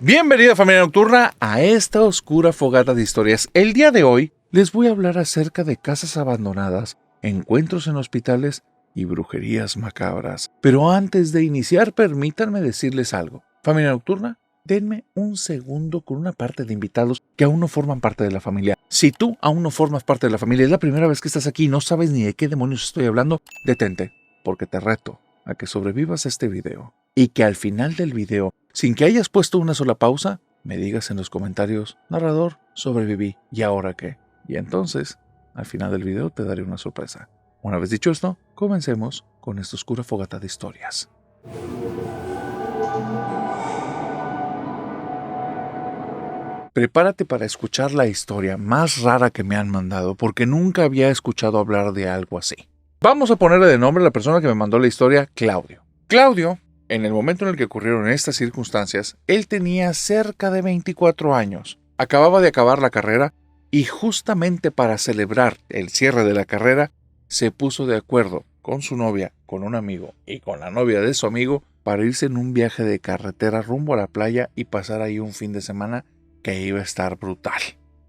Bienvenida familia nocturna a esta oscura fogata de historias. El día de hoy les voy a hablar acerca de casas abandonadas, encuentros en hospitales y brujerías macabras. Pero antes de iniciar, permítanme decirles algo. Familia nocturna, denme un segundo con una parte de invitados que aún no forman parte de la familia. Si tú aún no formas parte de la familia, es la primera vez que estás aquí y no sabes ni de qué demonios estoy hablando, detente, porque te reto a que sobrevivas a este video. Y que al final del video, sin que hayas puesto una sola pausa, me digas en los comentarios, narrador, sobreviví, ¿y ahora qué? Y entonces, al final del video te daré una sorpresa. Una vez dicho esto, comencemos con esta oscura fogata de historias. Prepárate para escuchar la historia más rara que me han mandado, porque nunca había escuchado hablar de algo así. Vamos a ponerle de nombre a la persona que me mandó la historia, Claudio. Claudio, en el momento en el que ocurrieron estas circunstancias, él tenía cerca de 24 años. Acababa de acabar la carrera y justamente para celebrar el cierre de la carrera, se puso de acuerdo con su novia, con un amigo y con la novia de su amigo para irse en un viaje de carretera rumbo a la playa y pasar ahí un fin de semana que iba a estar brutal.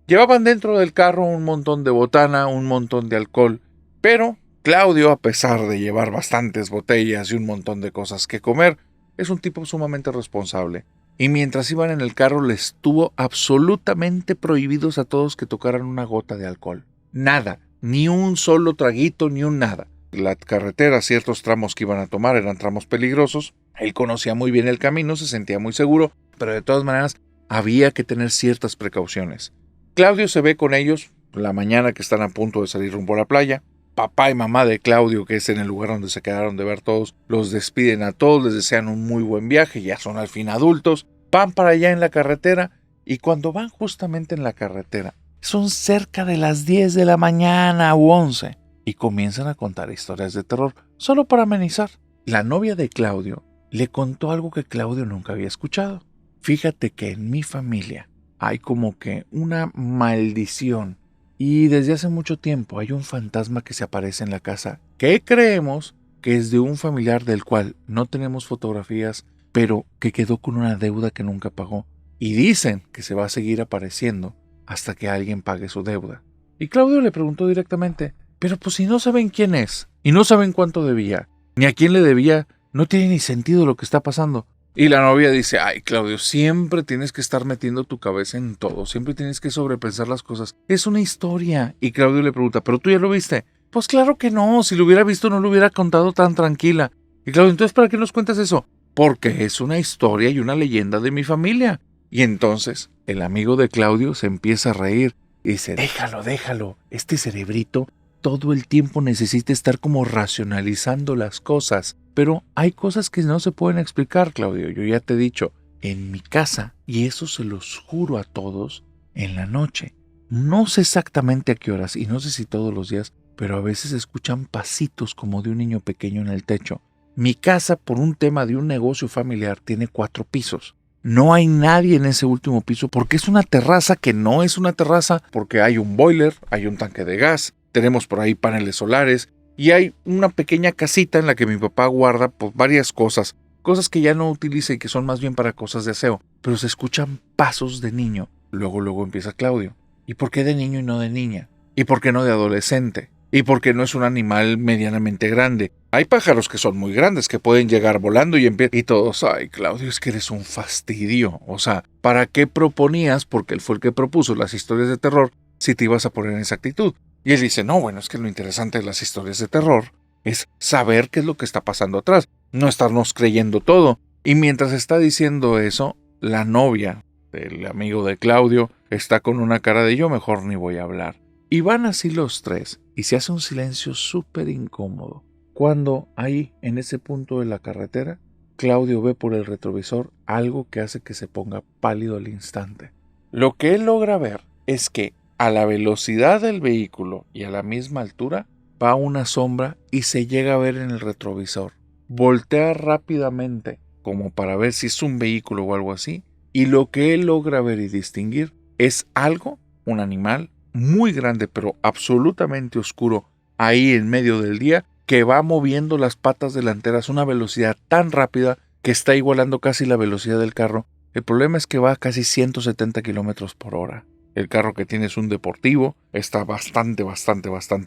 Llevaban dentro del carro un montón de botana, un montón de alcohol, pero Claudio, a pesar de llevar bastantes botellas y un montón de cosas que comer, es un tipo sumamente responsable. Y mientras iban en el carro les tuvo absolutamente prohibidos a todos que tocaran una gota de alcohol. Nada, ni un solo traguito, ni un nada. La carretera, ciertos tramos que iban a tomar eran tramos peligrosos. Él conocía muy bien el camino, se sentía muy seguro, pero de todas maneras había que tener ciertas precauciones. Claudio se ve con ellos la mañana que están a punto de salir rumbo a la playa. Papá y mamá de Claudio, que es en el lugar donde se quedaron de ver todos, los despiden a todos, les desean un muy buen viaje, ya son al fin adultos, van para allá en la carretera y cuando van justamente en la carretera, son cerca de las 10 de la mañana u 11 y comienzan a contar historias de terror, solo para amenizar. La novia de Claudio le contó algo que Claudio nunca había escuchado. Fíjate que en mi familia hay como que una maldición. Y desde hace mucho tiempo hay un fantasma que se aparece en la casa que creemos que es de un familiar del cual no tenemos fotografías, pero que quedó con una deuda que nunca pagó. Y dicen que se va a seguir apareciendo hasta que alguien pague su deuda. Y Claudio le preguntó directamente, pero pues si no saben quién es, y no saben cuánto debía, ni a quién le debía, no tiene ni sentido lo que está pasando. Y la novia dice, ay Claudio, siempre tienes que estar metiendo tu cabeza en todo, siempre tienes que sobrepensar las cosas. Es una historia. Y Claudio le pregunta, ¿pero tú ya lo viste? Pues claro que no, si lo hubiera visto no lo hubiera contado tan tranquila. Y Claudio, entonces ¿para qué nos cuentas eso? Porque es una historia y una leyenda de mi familia. Y entonces el amigo de Claudio se empieza a reír y dice, déjalo, este cerebrito todo el tiempo necesita estar como racionalizando las cosas. Pero hay cosas que no se pueden explicar, Claudio. Yo ya te he dicho, en mi casa, y eso se los juro a todos, en la noche, no sé exactamente a qué horas y no sé si todos los días, pero a veces se escuchan pasitos como de un niño pequeño en el techo. Mi casa, por un tema de un negocio familiar, tiene 4 pisos. No hay nadie en ese último piso porque es una terraza que no es una terraza porque hay un boiler, hay un tanque de gas, tenemos por ahí paneles solares y hay una pequeña casita en la que mi papá guarda pues, varias cosas que ya no utiliza y que son más bien para cosas de aseo, pero se escuchan pasos de niño. Luego empieza Claudio. ¿Y por qué de niño y no de niña? ¿Y por qué no de adolescente? ¿Y por qué no es un animal medianamente grande? Hay pájaros que son muy grandes, que pueden llegar volando y todos, ay Claudio, es que eres un fastidio. O sea, ¿para qué proponías, porque él fue el que propuso las historias de terror, si te ibas a poner en esa actitud? Y él dice, no, bueno, es que lo interesante de las historias de terror es saber qué es lo que está pasando atrás, no estarnos creyendo todo. Y mientras está diciendo eso, la novia del amigo de Claudio está con una cara de yo mejor ni voy a hablar. Y van así los tres, y se hace un silencio súper incómodo. Cuando ahí, en ese punto de la carretera, Claudio ve por el retrovisor algo que hace que se ponga pálido al instante. Lo que él logra ver es que a la velocidad del vehículo y a la misma altura va una sombra y se llega a ver en el retrovisor. Voltea rápidamente como para ver si es un vehículo o algo así, y lo que él logra ver y distinguir es algo, un animal muy grande pero absolutamente oscuro ahí en medio del día, que va moviendo las patas delanteras a una velocidad tan rápida que está igualando casi la velocidad del carro El problema es que va a casi 170 kilómetros por hora. El carro que tiene es un deportivo, está bastante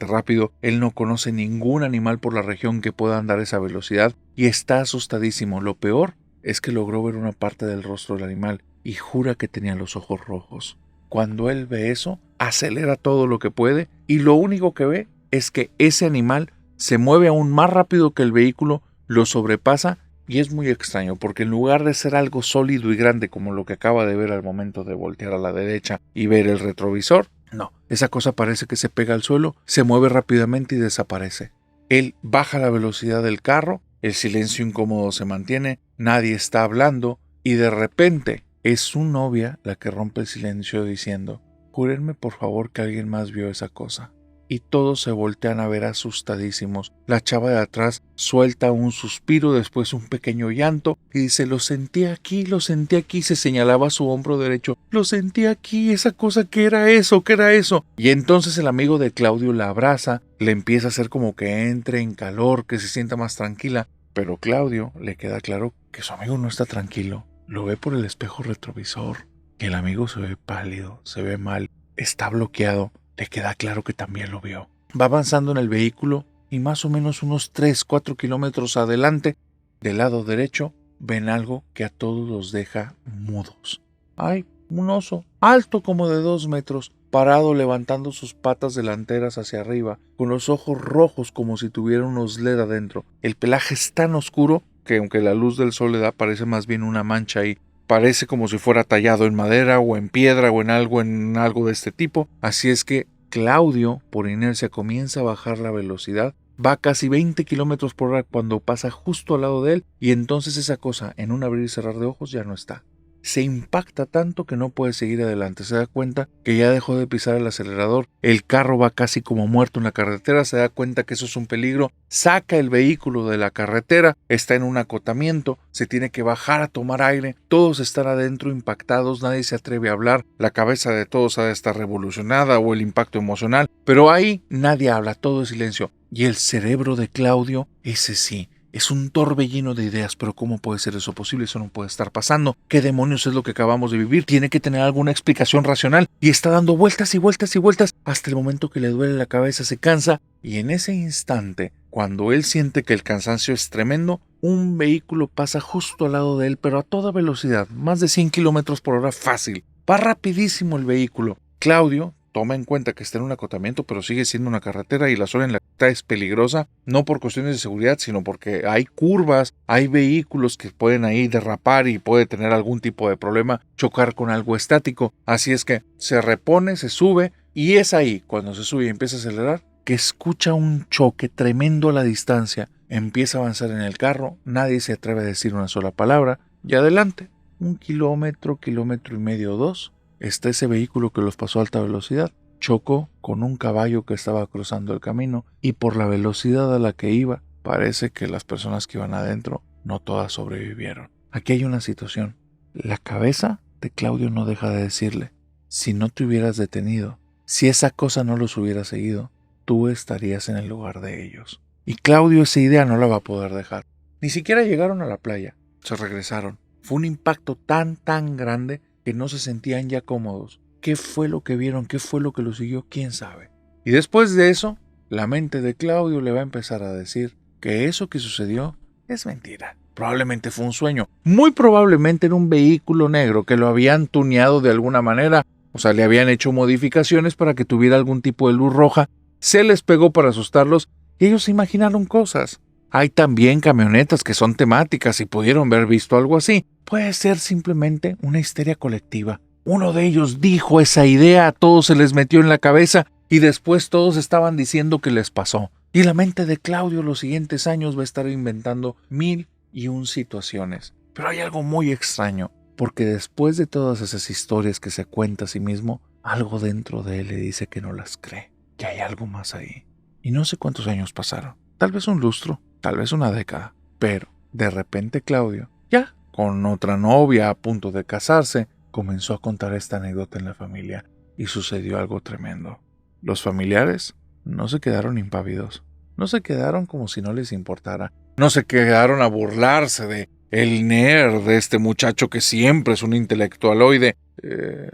rápido. Él no conoce ningún animal por la región que pueda andar a esa velocidad y está asustadísimo. Lo peor es que logró ver una parte del rostro del animal y jura que tenía los ojos rojos. Cuando él ve eso, acelera todo lo que puede y lo único que ve es que ese animal se mueve aún más rápido que el vehículo, lo sobrepasa y es muy extraño porque en lugar de ser algo sólido y grande como lo que acaba de ver al momento de voltear a la derecha y ver el retrovisor, no, esa cosa parece que se pega al suelo, se mueve rápidamente y desaparece. Él baja la velocidad del carro, el silencio incómodo se mantiene, nadie está hablando y de repente es su novia la que rompe el silencio diciendo: júrenme por favor que alguien más vio esa cosa. Y todos se voltean a ver asustadísimos. La chava de atrás suelta un suspiro, después un pequeño llanto y dice: lo sentí aquí, se señalaba su hombro derecho. Lo sentí aquí, esa cosa, ¿qué era eso? ¿Qué era eso? Y entonces el amigo de Claudio la abraza, le empieza a hacer como que entre en calor, que se sienta más tranquila. Pero Claudio le queda claro que su amigo no está tranquilo. Lo ve por el espejo retrovisor, que el amigo se ve pálido, se ve mal, está bloqueado. Le queda claro que también lo vio. Va avanzando en el vehículo y más o menos unos 3-4 kilómetros adelante, del lado derecho, ven algo que a todos los deja mudos. Hay un oso, alto como de 2 metros, parado levantando sus patas delanteras hacia arriba, con los ojos rojos como si tuviera unos LED adentro. El pelaje es tan oscuro que aunque la luz del sol le da, parece más bien una mancha ahí. Parece como si fuera tallado en madera o en piedra o en algo de este tipo. Así es que Claudio, por inercia, comienza a bajar la velocidad. Va casi 20 kilómetros por hora cuando pasa justo al lado de él y entonces esa cosa, en un abrir y cerrar de ojos, ya no está. Se impacta tanto que no puede seguir adelante. Se da cuenta que ya dejó de pisar el acelerador. El carro va casi como muerto en la carretera. Se da cuenta que eso es un peligro. Saca el vehículo de la carretera. Está en un acotamiento. Se tiene que bajar a tomar aire. Todos están adentro impactados. Nadie se atreve a hablar. La cabeza de todos ha de estar revolucionada o el impacto emocional. Pero ahí nadie habla. Todo es silencio. Y el cerebro de Claudio, ese sí, es un torbellino de ideas, pero ¿cómo puede ser eso posible? Eso no puede estar pasando. ¿Qué demonios es lo que acabamos de vivir? Tiene que tener alguna explicación racional y está dando vueltas y vueltas y vueltas hasta el momento que le duele la cabeza, se cansa y en ese instante, cuando él siente que el cansancio es tremendo, un vehículo pasa justo al lado de él, pero a toda velocidad, más de 100 kilómetros por hora fácil. Va rapidísimo el vehículo. Claudio toma en cuenta que está en un acotamiento, pero sigue siendo una carretera y la zona en la que está es peligrosa, no por cuestiones de seguridad, sino porque hay curvas, hay vehículos que pueden ahí derrapar y puede tener algún tipo de problema, chocar con algo estático. Así es que se repone, se sube y es ahí, cuando se sube y empieza a acelerar, que escucha un choque tremendo a la distancia. Empieza a avanzar en el carro, nadie se atreve a decir una sola palabra y adelante, 1 kilómetro, kilómetro y medio o 2, está ese vehículo que los pasó a alta velocidad. Chocó con un caballo que estaba cruzando el camino y por la velocidad a la que iba, parece que las personas que iban adentro no todas sobrevivieron. Aquí hay una situación. La cabeza de Claudio no deja de decirle: si no te hubieras detenido, si esa cosa no los hubiera seguido, tú estarías en el lugar de ellos. Y Claudio esa idea no la va a poder dejar. Ni siquiera llegaron a la playa, se regresaron. Fue un impacto tan grande que no se sentían ya cómodos. ¿Qué fue lo que vieron? ¿Qué fue lo que los siguió? ¿Quién sabe? Y después de eso, la mente de Claudio le va a empezar a decir que eso que sucedió es mentira. Probablemente fue un sueño. Muy probablemente era un vehículo negro que lo habían tuneado de alguna manera. O sea, le habían hecho modificaciones para que tuviera algún tipo de luz roja. Se les pegó para asustarlos y ellos se imaginaron cosas. Hay también camionetas que son temáticas y pudieron haber visto algo así. Puede ser simplemente una histeria colectiva. Uno de ellos dijo esa idea, a todos se les metió en la cabeza y después todos estaban diciendo que les pasó. Y la mente de Claudio los siguientes años va a estar inventando 1001 situaciones. Pero hay algo muy extraño, porque después de todas esas historias que se cuenta a sí mismo, algo dentro de él le dice que no las cree, que hay algo más ahí. Y no sé cuántos años pasaron, tal vez un lustro, tal vez una década, pero de repente Claudio, ya con otra novia a punto de casarse, comenzó a contar esta anécdota en la familia y sucedió algo tremendo. Los familiares no se quedaron impávidos, no se quedaron como si no les importara, no se quedaron a burlarse de el nerd de este muchacho que siempre es un intelectualoide.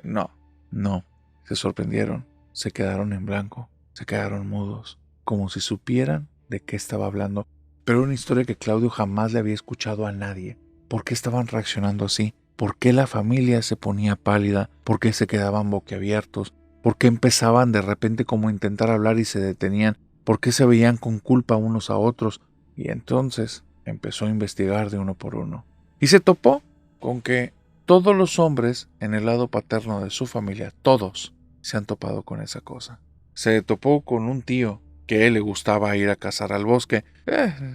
No. Se sorprendieron, se quedaron en blanco, se quedaron mudos, como si supieran de qué estaba hablando. Pero era una historia que Claudio jamás le había escuchado a nadie. ¿Por qué estaban reaccionando así? ¿Por qué la familia se ponía pálida? ¿Por qué se quedaban boquiabiertos? ¿Por qué empezaban de repente como a intentar hablar y se detenían? ¿Por qué se veían con culpa unos a otros? Y entonces empezó a investigar de uno por uno. Y se topó con que todos los hombres en el lado paterno de su familia, todos, se han topado con esa cosa. Se topó con un tío que a él le gustaba ir a cazar al bosque.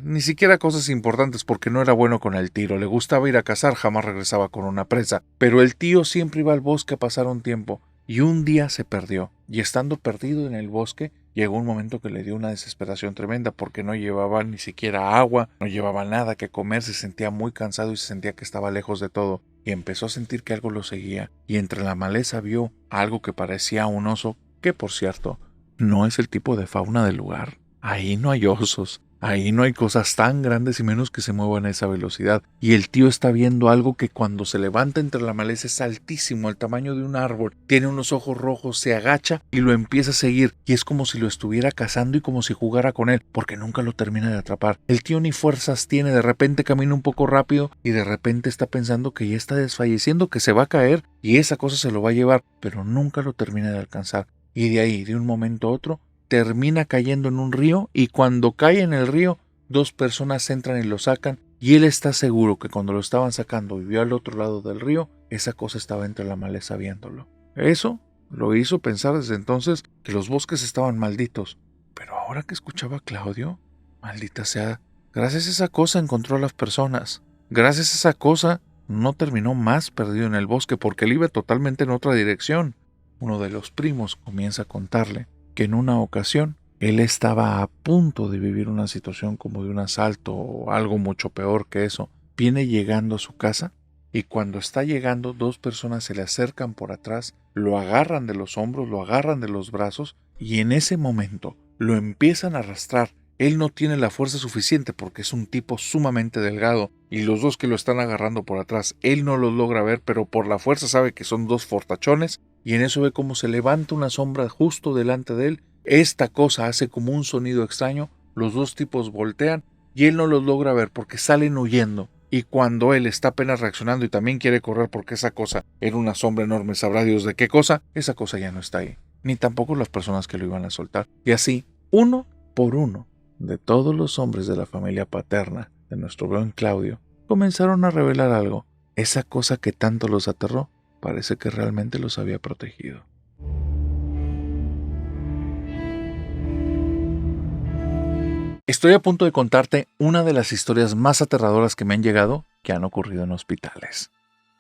Ni siquiera cosas importantes porque no era bueno con el tiro. Le gustaba ir a cazar, jamás regresaba con una presa. Pero el tío siempre iba al bosque a pasar un tiempo. Y un día se perdió. Y estando perdido en el bosque, llegó un momento que le dio una desesperación tremenda porque no llevaba ni siquiera agua, no llevaba nada que comer, se sentía muy cansado y se sentía que estaba lejos de todo. Y empezó a sentir que algo lo seguía. Y entre la maleza vio algo que parecía un oso, que por cierto, no es el tipo de fauna del lugar. Ahí no hay osos. Ahí no hay cosas tan grandes y menos que se muevan a esa velocidad. Y el tío está viendo algo que cuando se levanta entre la maleza es altísimo, el tamaño de un árbol. Tiene unos ojos rojos, se agacha y lo empieza a seguir. Y es como si lo estuviera cazando y como si jugara con él, porque nunca lo termina de atrapar. El tío ni fuerzas tiene, de repente camina un poco rápido y de repente está pensando que ya está desfalleciendo, que se va a caer y esa cosa se lo va a llevar, pero nunca lo termina de alcanzar. Y de ahí, de un momento a otro, termina cayendo en un río y cuando cae en el río, dos personas entran y lo sacan y él está seguro que cuando lo estaban sacando y vio al otro lado del río, esa cosa estaba entre la maleza viéndolo. Eso lo hizo pensar desde entonces que los bosques estaban malditos. Pero ahora que escuchaba a Claudio, maldita sea, gracias a esa cosa encontró a las personas. Gracias a esa cosa no terminó más perdido en el bosque porque él iba totalmente en otra dirección. Uno de los primos comienza a contarle que en una ocasión él estaba a punto de vivir una situación como de un asalto o algo mucho peor que eso. Viene llegando a su casa y cuando está llegando dos personas se le acercan por atrás, lo agarran de los hombros, lo agarran de los brazos y en ese momento lo empiezan a arrastrar. Él no tiene la fuerza suficiente porque es un tipo sumamente delgado y los dos que lo están agarrando por atrás, él no los logra ver, pero por la fuerza sabe que son dos fortachones y en eso ve cómo se levanta una sombra justo delante de él. Esta cosa hace como un sonido extraño, los dos tipos voltean y él no los logra ver porque salen huyendo. Y cuando él está apenas reaccionando y también quiere correr porque esa cosa era una sombra enorme, sabrá Dios de qué cosa, esa cosa ya no está ahí, ni tampoco las personas que lo iban a soltar. Y así, uno por uno, de todos los hombres de la familia paterna de nuestro buen Claudio, comenzaron a revelar algo. Esa cosa que tanto los aterró, parece que realmente los había protegido. Estoy a punto de contarte una de las historias más aterradoras que me han llegado que han ocurrido en hospitales.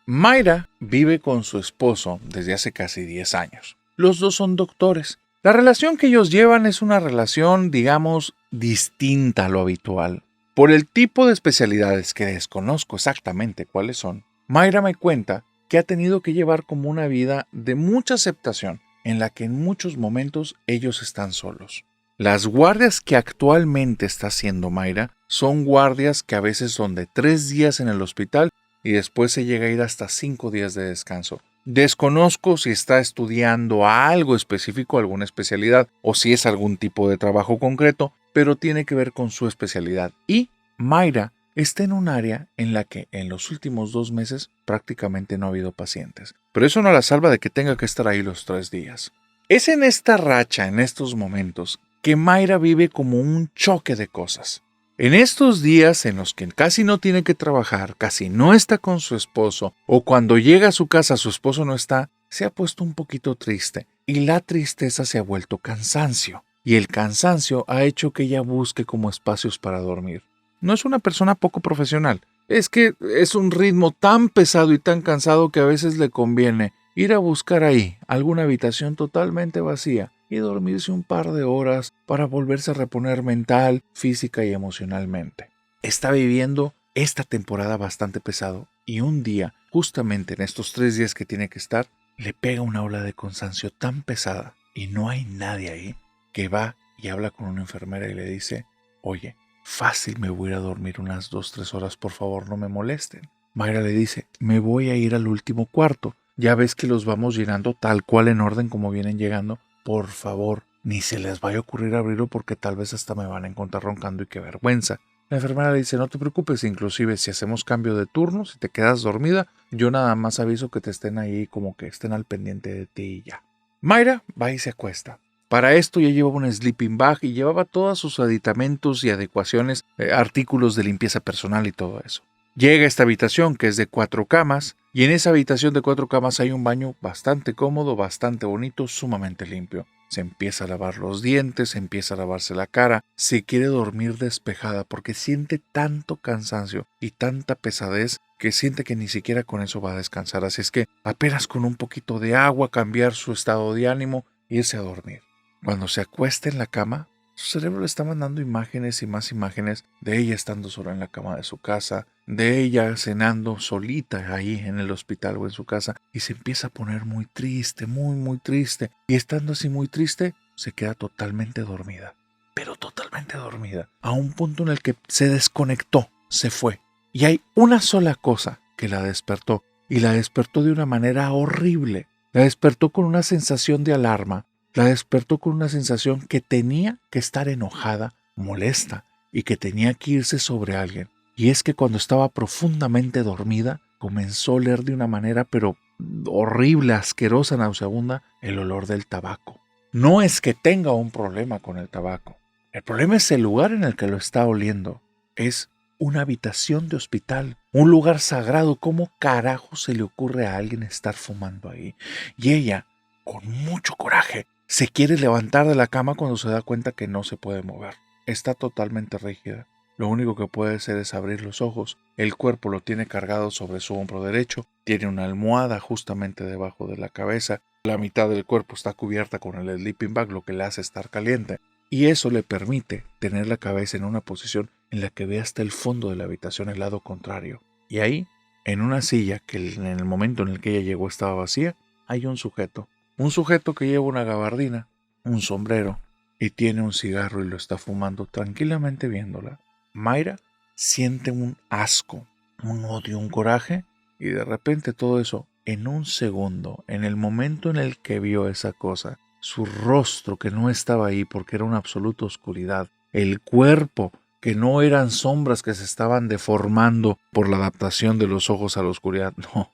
Mayra vive con su esposo desde hace casi 10 años. Los dos son doctores. La relación que ellos llevan es una relación, digamos, distinta a lo habitual. Por el tipo de especialidades que desconozco exactamente cuáles son, Mayra me cuenta que ha tenido que llevar como una vida de mucha aceptación, en la que en muchos momentos ellos están solos. Las guardias que actualmente está haciendo Mayra son guardias que a veces son de 3 días en el hospital y después se llega a ir hasta 5 días de descanso. Desconozco si está estudiando algo específico, alguna especialidad, o si es algún tipo de trabajo concreto, pero tiene que ver con su especialidad. Y Mayra está en un área en la que en los últimos 2 meses prácticamente no ha habido pacientes. Pero eso no la salva de que tenga que estar ahí los 3 días. Es en esta racha, en estos momentos, que Mayra vive como un choque de cosas. En estos días en los que casi no tiene que trabajar, casi no está con su esposo, o cuando llega a su casa su esposo no está, se ha puesto un poquito triste, y la tristeza se ha vuelto cansancio, y el cansancio ha hecho que ella busque como espacios para dormir. No es una persona poco profesional, es que es un ritmo tan pesado y tan cansado que a veces le conviene ir a buscar ahí alguna habitación totalmente vacía y dormirse un par de horas para volverse a reponer mental, física y emocionalmente. Está viviendo esta temporada bastante pesado y un día, justamente en estos 3 días que tiene que estar, le pega una ola de cansancio tan pesada y no hay nadie ahí, que va y habla con una enfermera y le dice: oye, Fácil me voy a ir a dormir unas 2, 3 horas, por favor no me molesten. Mayra le dice, me voy a ir al último cuarto. Ya ves que los vamos llenando tal cual en orden como vienen llegando. Por favor, ni se les vaya a ocurrir abrirlo porque tal vez hasta me van a encontrar roncando y qué vergüenza. La enfermera le dice, no te preocupes, inclusive si hacemos cambio de turno, si te quedas dormida, yo nada más aviso que te estén ahí como que estén al pendiente de ti y ya. Mayra va y se acuesta. Para esto ya llevaba un sleeping bag y llevaba todos sus aditamentos y adecuaciones, artículos de limpieza personal y todo eso. Llega a esta habitación que es de 4 camas y en esa habitación de 4 camas hay un baño bastante cómodo, bastante bonito, sumamente limpio. Se empieza a lavar los dientes, se empieza a lavarse la cara, se quiere dormir despejada porque siente tanto cansancio y tanta pesadez que siente que ni siquiera con eso va a descansar. Así es que apenas con un poquito de agua, cambiar su estado de ánimo, irse a dormir. Cuando se acuesta en la cama, su cerebro le está mandando imágenes y más imágenes de ella estando sola en la cama de su casa, de ella cenando solita ahí en el hospital o en su casa, y se empieza a poner muy triste, muy triste, y estando así muy triste, se queda totalmente dormida, pero totalmente dormida, a un punto en el que se desconectó, se fue, y hay una sola cosa que la despertó, y la despertó de una manera horrible, la despertó con una sensación de alarma, la despertó con una sensación que tenía que estar enojada, molesta, y que tenía que irse sobre alguien. Y es que cuando estaba profundamente dormida, comenzó a oler de una manera pero horrible, asquerosa, nauseabunda, el olor del tabaco. No es que tenga un problema con el tabaco. El problema es el lugar en el que lo está oliendo. Es una habitación de hospital, un lugar sagrado. ¿Cómo carajo se le ocurre a alguien estar fumando ahí? Y ella, con mucho coraje, se quiere levantar de la cama cuando se da cuenta que no se puede mover. Está totalmente rígida. Lo único que puede hacer es abrir los ojos. El cuerpo lo tiene cargado sobre su hombro derecho. Tiene una almohada justamente debajo de la cabeza. La mitad del cuerpo está cubierta con el sleeping bag, lo que le hace estar caliente. Y eso le permite tener la cabeza en una posición en la que ve hasta el fondo de la habitación, el lado contrario. Y ahí, en una silla que en el momento en el que ella llegó estaba vacía, hay un sujeto. Un sujeto que lleva una gabardina, un sombrero y tiene un cigarro y lo está fumando tranquilamente viéndola. Mayra siente un asco, un odio, un coraje y de repente todo eso en un segundo, en el momento en el que vio esa cosa, su rostro que no estaba ahí porque era una absoluta oscuridad, el cuerpo que no eran sombras que se estaban deformando por la adaptación de los ojos a la oscuridad, no,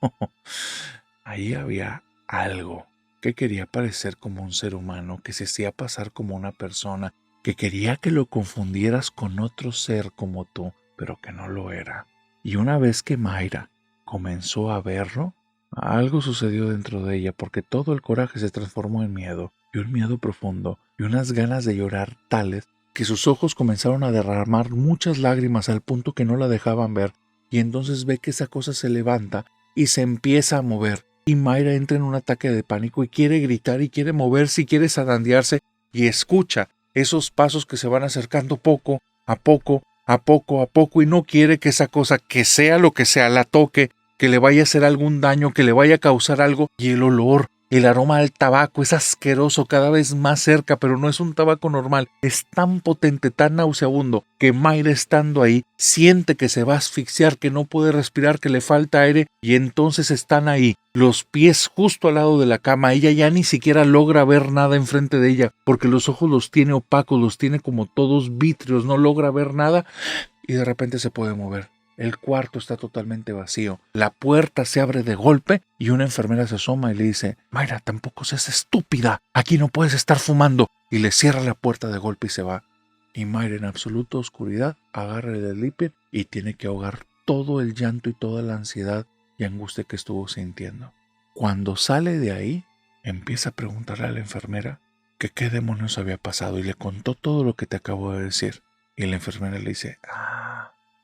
ahí había algo que quería parecer como un ser humano, que se hacía pasar como una persona, que quería que lo confundieras con otro ser como tú, pero que no lo era. Y una vez que Mayra comenzó a verlo, algo sucedió dentro de ella, porque todo el coraje se transformó en miedo, y un miedo profundo, y unas ganas de llorar tales, que sus ojos comenzaron a derramar muchas lágrimas al punto que no la dejaban ver, y entonces ve que esa cosa se levanta y se empieza a mover. Y Mayra entra en un ataque de pánico y quiere gritar y quiere moverse y quiere zarandearse y escucha esos pasos que se van acercando poco a poco, a poco a poco y no quiere que esa cosa, que sea lo que sea, la toque, que le vaya a hacer algún daño, que le vaya a causar algo. Y el olor, el aroma del tabaco es asqueroso, cada vez más cerca, pero no es un tabaco normal. Es tan potente, tan nauseabundo, que Mayra estando ahí siente que se va a asfixiar, que no puede respirar, que le falta aire, y entonces están ahí, los pies justo al lado de la cama. Ella ya ni siquiera logra ver nada enfrente de ella, porque los ojos los tiene opacos, los tiene como todos vítreos, no logra ver nada, y de repente se puede mover. El cuarto está totalmente vacío. La puerta se abre de golpe y una enfermera se asoma y le dice: Mayra, tampoco seas estúpida. Aquí no puedes estar fumando. Y le cierra la puerta de golpe y se va. Y Mayra, en absoluta oscuridad, agarra el sleeper y tiene que ahogar todo el llanto y toda la ansiedad y angustia que estuvo sintiendo. Cuando sale de ahí, empieza a preguntarle a la enfermera que qué demonios había pasado y le contó todo lo que te acabo de decir. Y la enfermera le dice: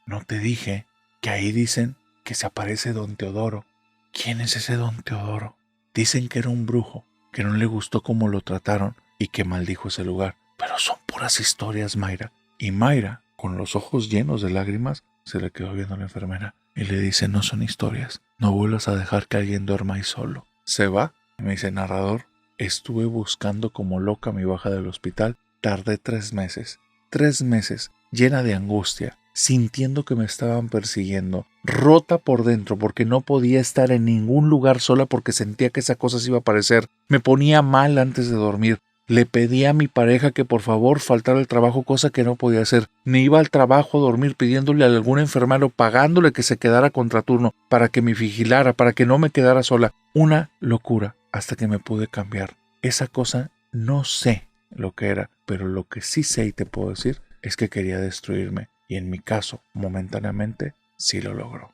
¿no te dije que ahí dicen que se aparece don Teodoro? ¿Quién es ese don Teodoro? Dicen que era un brujo, que no le gustó cómo lo trataron y que maldijo ese lugar. Pero son puras historias, Mayra. Y Mayra, con los ojos llenos de lágrimas, se le quedó viendo a la enfermera y le dice: no son historias, no vuelvas a dejar que alguien duerma ahí solo. Se va y me dice: narrador, estuve buscando como loca mi baja del hospital, tardé 3 meses. 3 meses llena de angustia, sintiendo que me estaban persiguiendo, rota por dentro porque no podía estar en ningún lugar sola porque sentía que esa cosa se iba a aparecer. Me ponía mal antes de dormir. Le pedí a mi pareja que por favor faltara al trabajo, cosa que no podía hacer. Me iba al trabajo a dormir pidiéndole a algún enfermero, pagándole que se quedara contraturno para que me vigilara, para que no me quedara sola. Una locura hasta que me pude cambiar. Esa cosa no sé lo que era, pero lo que sí sé y te puedo decir es que quería destruirme. Y en mi caso, momentáneamente, sí lo logró.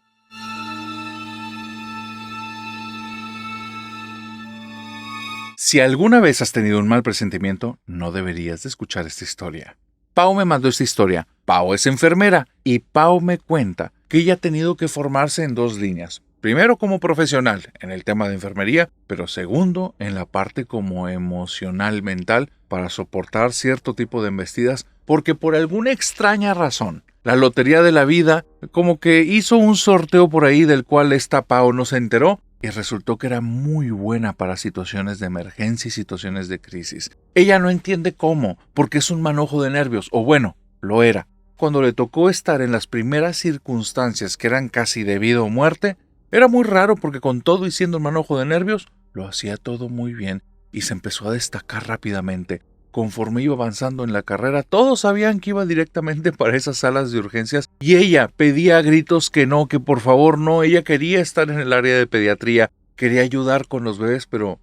Si alguna vez has tenido un mal presentimiento, no deberías de escuchar esta historia. Pau me mandó esta historia. Pau es enfermera y Pau me cuenta que ella ha tenido que formarse en 2 líneas. Primero como profesional en el tema de enfermería, pero segundo en la parte como emocional mental para soportar cierto tipo de embestidas porque por alguna extraña razón la lotería de la vida como que hizo un sorteo por ahí del cual esta Pau no se enteró y resultó que era muy buena para situaciones de emergencia y situaciones de crisis. Ella no entiende cómo, porque es un manojo de nervios, o bueno, lo era. Cuando le tocó estar en las primeras circunstancias que eran casi de vida o muerte, era muy raro porque con todo y siendo un manojo de nervios, lo hacía todo muy bien y se empezó a destacar rápidamente. Conforme iba avanzando en la carrera, todos sabían que iba directamente para esas salas de urgencias y ella pedía a gritos que no, que por favor no, ella quería estar en el área de pediatría, quería ayudar con los bebés, pero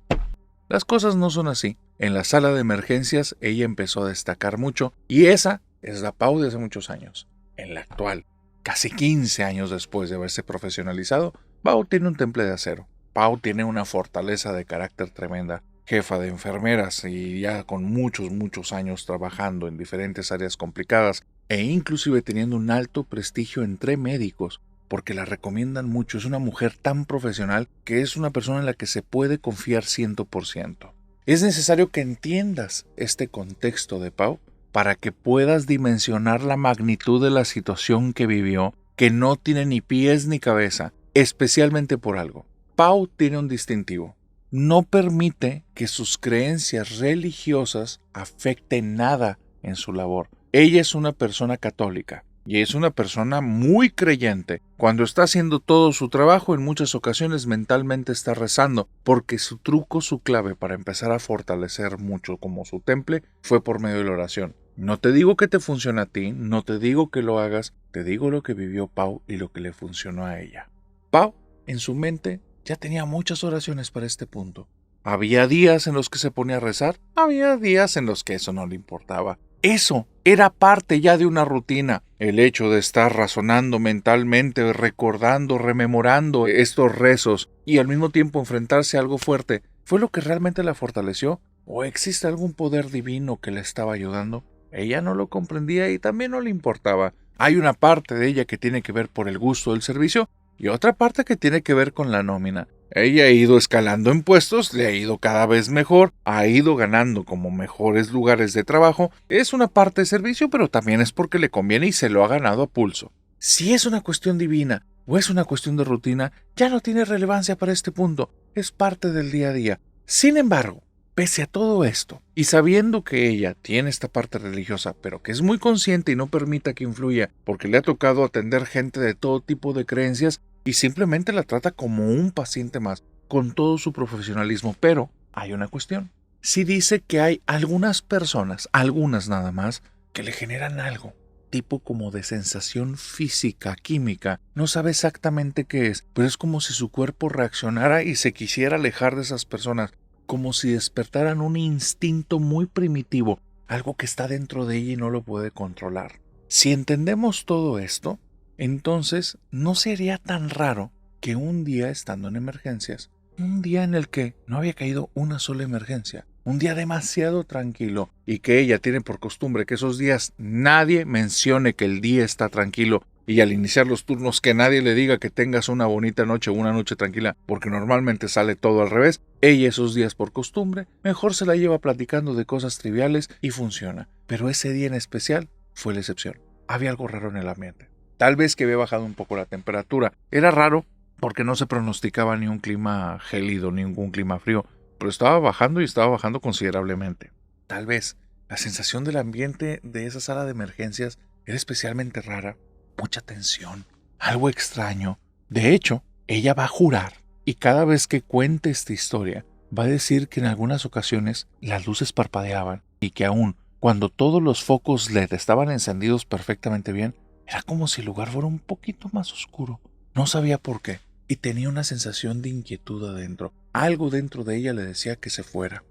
las cosas no son así. En la sala de emergencias ella empezó a destacar mucho y esa es la Pau de hace muchos años. En la actual, casi 15 años después de haberse profesionalizado, Pau tiene un temple de acero. Pau tiene una fortaleza de carácter tremenda. Jefa de enfermeras y ya con muchos años trabajando en diferentes áreas complicadas e inclusive teniendo un alto prestigio entre médicos porque la recomiendan mucho. Es una mujer tan profesional que es una persona en la que se puede confiar 100%. Es necesario que entiendas este contexto de Pau para que puedas dimensionar la magnitud de la situación que vivió, que no tiene ni pies ni cabeza, especialmente por algo. Pau tiene un distintivo. No permite que sus creencias religiosas afecten nada en su labor. Ella es una persona católica y es una persona muy creyente. Cuando está haciendo todo su trabajo, en muchas ocasiones mentalmente está rezando, porque su truco, su clave para empezar a fortalecer mucho como su temple fue por medio de la oración. No te digo que te funcione a ti, no te digo que lo hagas, te digo lo que vivió Pau y lo que le funcionó a ella. Pau, en su mente, ya tenía muchas oraciones para este punto. Había días en los que se ponía a rezar, había días en los que eso no le importaba. Eso era parte ya de una rutina. El hecho de estar razonando mentalmente, recordando, rememorando estos rezos y al mismo tiempo enfrentarse a algo fuerte, ¿fue lo que realmente la fortaleció? ¿O existe algún poder divino que le estaba ayudando? Ella no lo comprendía y también no le importaba. Hay una parte de ella que tiene que ver por el gusto del servicio y otra parte que tiene que ver con la nómina. Ella ha ido escalando en puestos, le ha ido cada vez mejor, ha ido ganando como mejores lugares de trabajo. Es una parte de servicio, pero también es porque le conviene y se lo ha ganado a pulso. Si es una cuestión divina o es una cuestión de rutina, ya no tiene relevancia para este punto. Es parte del día a día. Sin embargo, pese a todo esto, y sabiendo que ella tiene esta parte religiosa, pero que es muy consciente y no permita que influya, porque le ha tocado atender gente de todo tipo de creencias, y simplemente la trata como un paciente más, con todo su profesionalismo. Pero hay una cuestión. Si dice que hay algunas personas, algunas nada más, que le generan algo, tipo como de sensación física, química, no sabe exactamente qué es, pero es como si su cuerpo reaccionara y se quisiera alejar de esas personas, como si despertaran un instinto muy primitivo, algo que está dentro de ella y no lo puede controlar. Si entendemos todo esto, entonces no sería tan raro que un día estando en emergencias, un día en el que no había caído una sola emergencia, un día demasiado tranquilo y que ella tiene por costumbre que esos días nadie mencione que el día está tranquilo y al iniciar los turnos que nadie le diga que tengas una bonita noche o una noche tranquila porque normalmente sale todo al revés, ella esos días por costumbre mejor se la lleva platicando de cosas triviales y funciona. Pero ese día en especial fue la excepción. Había algo raro en el ambiente. Tal vez que había bajado un poco la temperatura. Era raro porque no se pronosticaba ni un clima gélido, ni ningún clima frío, pero estaba bajando y estaba bajando considerablemente. Tal vez la sensación del ambiente de esa sala de emergencias era especialmente rara, mucha tensión, algo extraño. De hecho, ella va a jurar, y cada vez que cuente esta historia, va a decir que en algunas ocasiones las luces parpadeaban y que aún cuando todos los focos LED estaban encendidos perfectamente bien, era como si el lugar fuera un poquito más oscuro. No sabía por qué, y tenía una sensación de inquietud adentro. Algo dentro de ella le decía que se fuera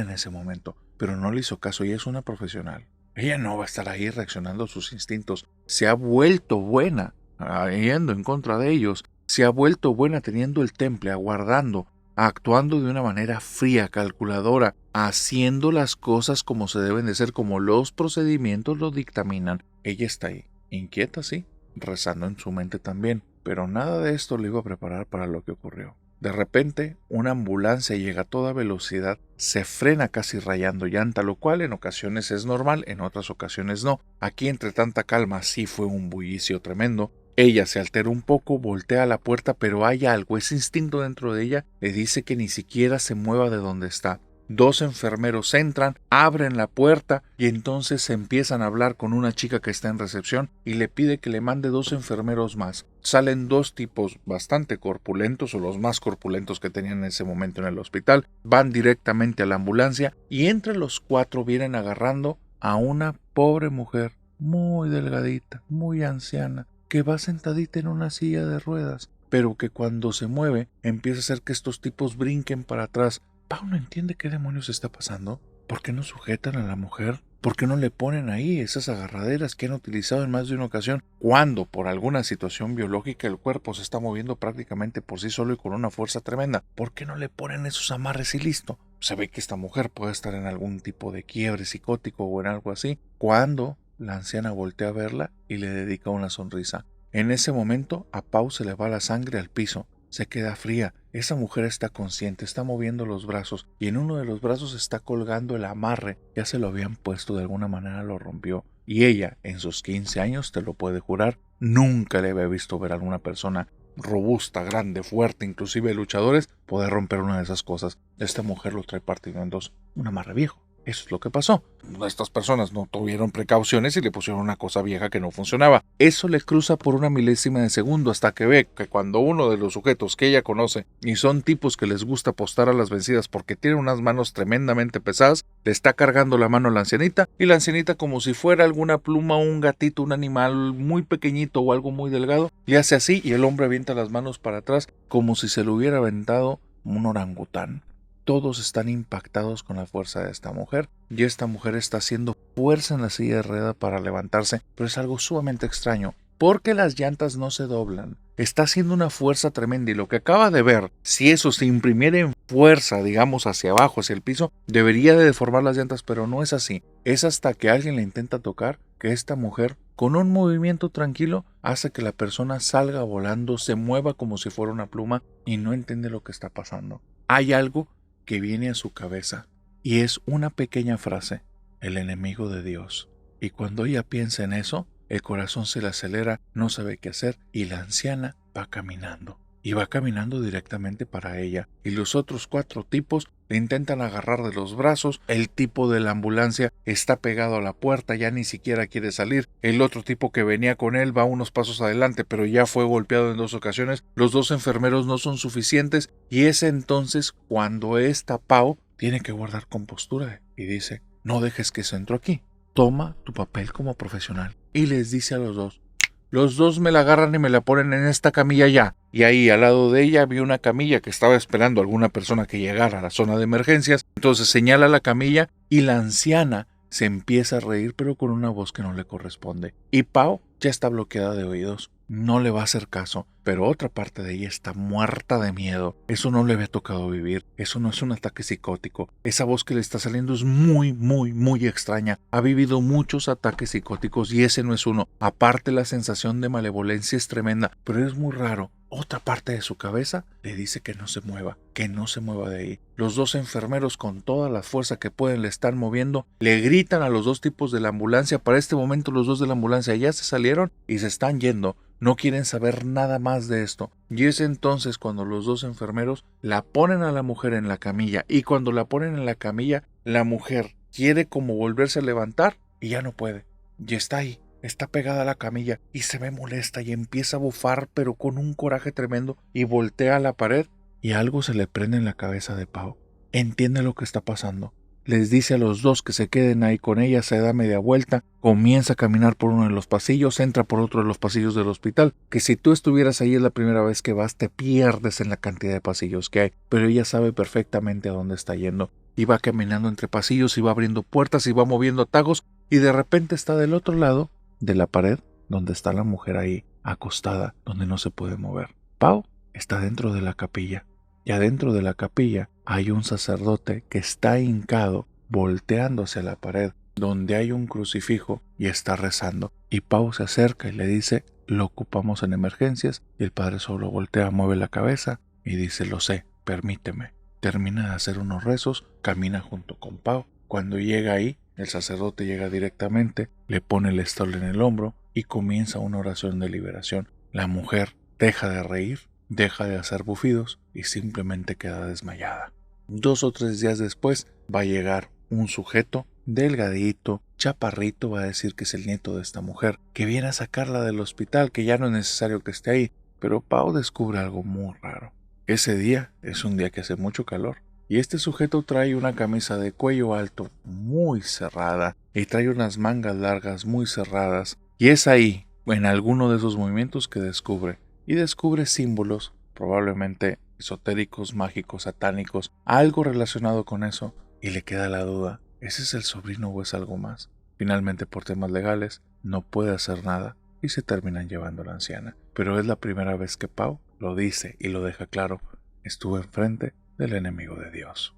en ese momento, pero no le hizo caso. Ella es una profesional. Ella no va a estar ahí reaccionando a sus instintos. Se ha vuelto buena yendo en contra de ellos. Se ha vuelto buena teniendo el temple, aguardando, actuando de una manera fría, calculadora, haciendo las cosas como se deben de ser, como los procedimientos lo dictaminan. Ella está ahí, inquieta, sí, rezando en su mente también, pero nada de esto le iba a preparar para lo que ocurrió. De repente, una ambulancia llega a toda velocidad, se frena casi rayando llanta, lo cual en ocasiones es normal, en otras ocasiones no. Aquí entre tanta calma sí fue un bullicio tremendo. Ella se altera un poco, voltea a la puerta, pero hay algo, ese instinto dentro de ella le dice que ni siquiera se mueva de donde está. Dos enfermeros entran, abren la puerta y entonces se empiezan a hablar con una chica que está en recepción y le pide que le mande 2 enfermeros más. Salen 2 tipos bastante corpulentos, o los más corpulentos que tenían en ese momento en el hospital, van directamente a la ambulancia y entre los 4 vienen agarrando a una pobre mujer, muy delgadita, muy anciana, que va sentadita en una silla de ruedas, pero que cuando se mueve empieza a hacer que estos tipos brinquen para atrás. Pau no entiende qué demonios está pasando. ¿Por qué no sujetan a la mujer? ¿Por qué no le ponen ahí esas agarraderas que han utilizado en más de una ocasión? Cuando por alguna situación biológica el cuerpo se está moviendo prácticamente por sí solo y con una fuerza tremenda, ¿por qué no le ponen esos amarres y listo? Se ve que esta mujer puede estar en algún tipo de quiebre psicótico o en algo así. Cuando la anciana voltea a verla y le dedica una sonrisa. En ese momento a Pau se le va la sangre al piso. Se queda fría. Esa mujer está consciente, está moviendo los brazos y en uno de los brazos está colgando el amarre. Ya se lo habían puesto, de alguna manera lo rompió. Y ella, en sus 15 años, te lo puede jurar, nunca le había visto ver a alguna persona robusta, grande, fuerte, inclusive luchadores, poder romper una de esas cosas. Esta mujer lo trae partido en dos, un amarre viejo. Eso es lo que pasó. Estas personas no tuvieron precauciones y le pusieron una cosa vieja que no funcionaba. Eso le cruza por una milésima de segundo hasta que ve que cuando uno de los sujetos que ella conoce, y son tipos que les gusta apostar a las vencidas porque tienen unas manos tremendamente pesadas, le está cargando la mano a la ancianita y la ancianita, como si fuera alguna pluma, un gatito, un animal muy pequeñito o algo muy delgado, le hace así y el hombre avienta las manos para atrás como si se lo hubiera aventado un orangután. Todos están impactados con la fuerza de esta mujer y esta mujer está haciendo fuerza en la silla de ruedas para levantarse, pero es algo sumamente extraño porque las llantas no se doblan. Está haciendo una fuerza tremenda y lo que acaba de ver, si eso se imprimiera en fuerza, digamos hacia abajo, hacia el piso, debería de deformar las llantas, pero no es así. Es hasta que alguien le intenta tocar que esta mujer, con un movimiento tranquilo, hace que la persona salga volando, se mueva como si fuera una pluma y no entiende lo que está pasando. Hay algo que viene a su cabeza y es una pequeña frase: el enemigo de Dios. Y cuando ella piensa en eso, el corazón se le acelera, no sabe qué hacer y la anciana va caminando. Y va caminando directamente para ella. Y los otros 4 tipos le intentan agarrar de los brazos. El tipo de la ambulancia está pegado a la puerta, ya ni siquiera quiere salir. El otro tipo que venía con él va unos pasos adelante, pero ya fue golpeado en 2 ocasiones. Los 2 enfermeros no son suficientes. Y es entonces cuando esta Pau tiene que guardar compostura y dice: no dejes que se entre aquí. Toma tu papel como profesional. Y les dice a los 2: los 2 me la agarran y me la ponen en esta camilla ya. Y ahí al lado de ella había una camilla que estaba esperando a alguna persona que llegara a la zona de emergencias. Entonces señala la camilla y la anciana se empieza a reír, pero con una voz que no le corresponde. Y Pau ya está bloqueada de oídos. No le va a hacer caso, pero otra parte de ella está muerta de miedo. Eso no le había tocado vivir. Eso no es un ataque psicótico. Esa voz que le está saliendo es muy, muy, muy extraña. Ha vivido muchos ataques psicóticos y ese no es uno. Aparte, la sensación de malevolencia es tremenda, pero es muy raro. Otra parte de su cabeza le dice que no se mueva de ahí. Los 2 enfermeros, con toda la fuerza que pueden, le están moviendo, le gritan a los 2 tipos de la ambulancia. Para este momento los 2 de la ambulancia ya se salieron y se están yendo. No quieren saber nada más de esto. Y es entonces cuando los 2 enfermeros la ponen a la mujer en la camilla, y cuando la ponen en la camilla, la mujer quiere como volverse a levantar y ya no puede. Y está ahí, está pegada a la camilla y se ve molesta y empieza a bufar, pero con un coraje tremendo, y voltea a la pared y algo se le prende en la cabeza de Pau. Entiende lo que está pasando. Les dice a los dos que se queden ahí con ella, se da media vuelta, comienza a caminar por uno de los pasillos, entra por otro de los pasillos del hospital, que si tú estuvieras ahí es la primera vez que vas, te pierdes en la cantidad de pasillos que hay, pero ella sabe perfectamente a dónde está yendo. Y va caminando entre pasillos y va abriendo puertas y va moviendo atajos, y de repente está del otro lado de la pared, donde está la mujer ahí, acostada, donde no se puede mover. Pau está dentro de la capilla. Y adentro de la capilla hay un sacerdote que está hincado, volteando hacia la pared, donde hay un crucifijo, y está rezando. Y Pau se acerca y le dice, lo ocupamos en emergencias, y el padre solo voltea, mueve la cabeza y dice, lo sé, permíteme. Termina de hacer unos rezos, camina junto con Pau. Cuando llega ahí, el sacerdote llega directamente, le pone el estol en el hombro y comienza una oración de liberación. La mujer deja de reír, deja de hacer bufidos y simplemente queda desmayada. 2 o 3 días después va a llegar un sujeto delgadito, chaparrito, va a decir que es el nieto de esta mujer, que viene a sacarla del hospital, que ya no es necesario que esté ahí. Pero Pau descubre algo muy raro. Ese día es un día que hace mucho calor, y este sujeto trae una camisa de cuello alto muy cerrada y trae unas mangas largas muy cerradas, y es ahí, en alguno de esos movimientos, que descubre símbolos, probablemente esotéricos, mágicos, satánicos, algo relacionado con eso, y le queda la duda, ¿ese es el sobrino o es algo más? Finalmente, por temas legales, no puede hacer nada y se terminan llevando a la anciana. Pero es la primera vez que Pau lo dice y lo deja claro, estuvo enfrente del enemigo de Dios.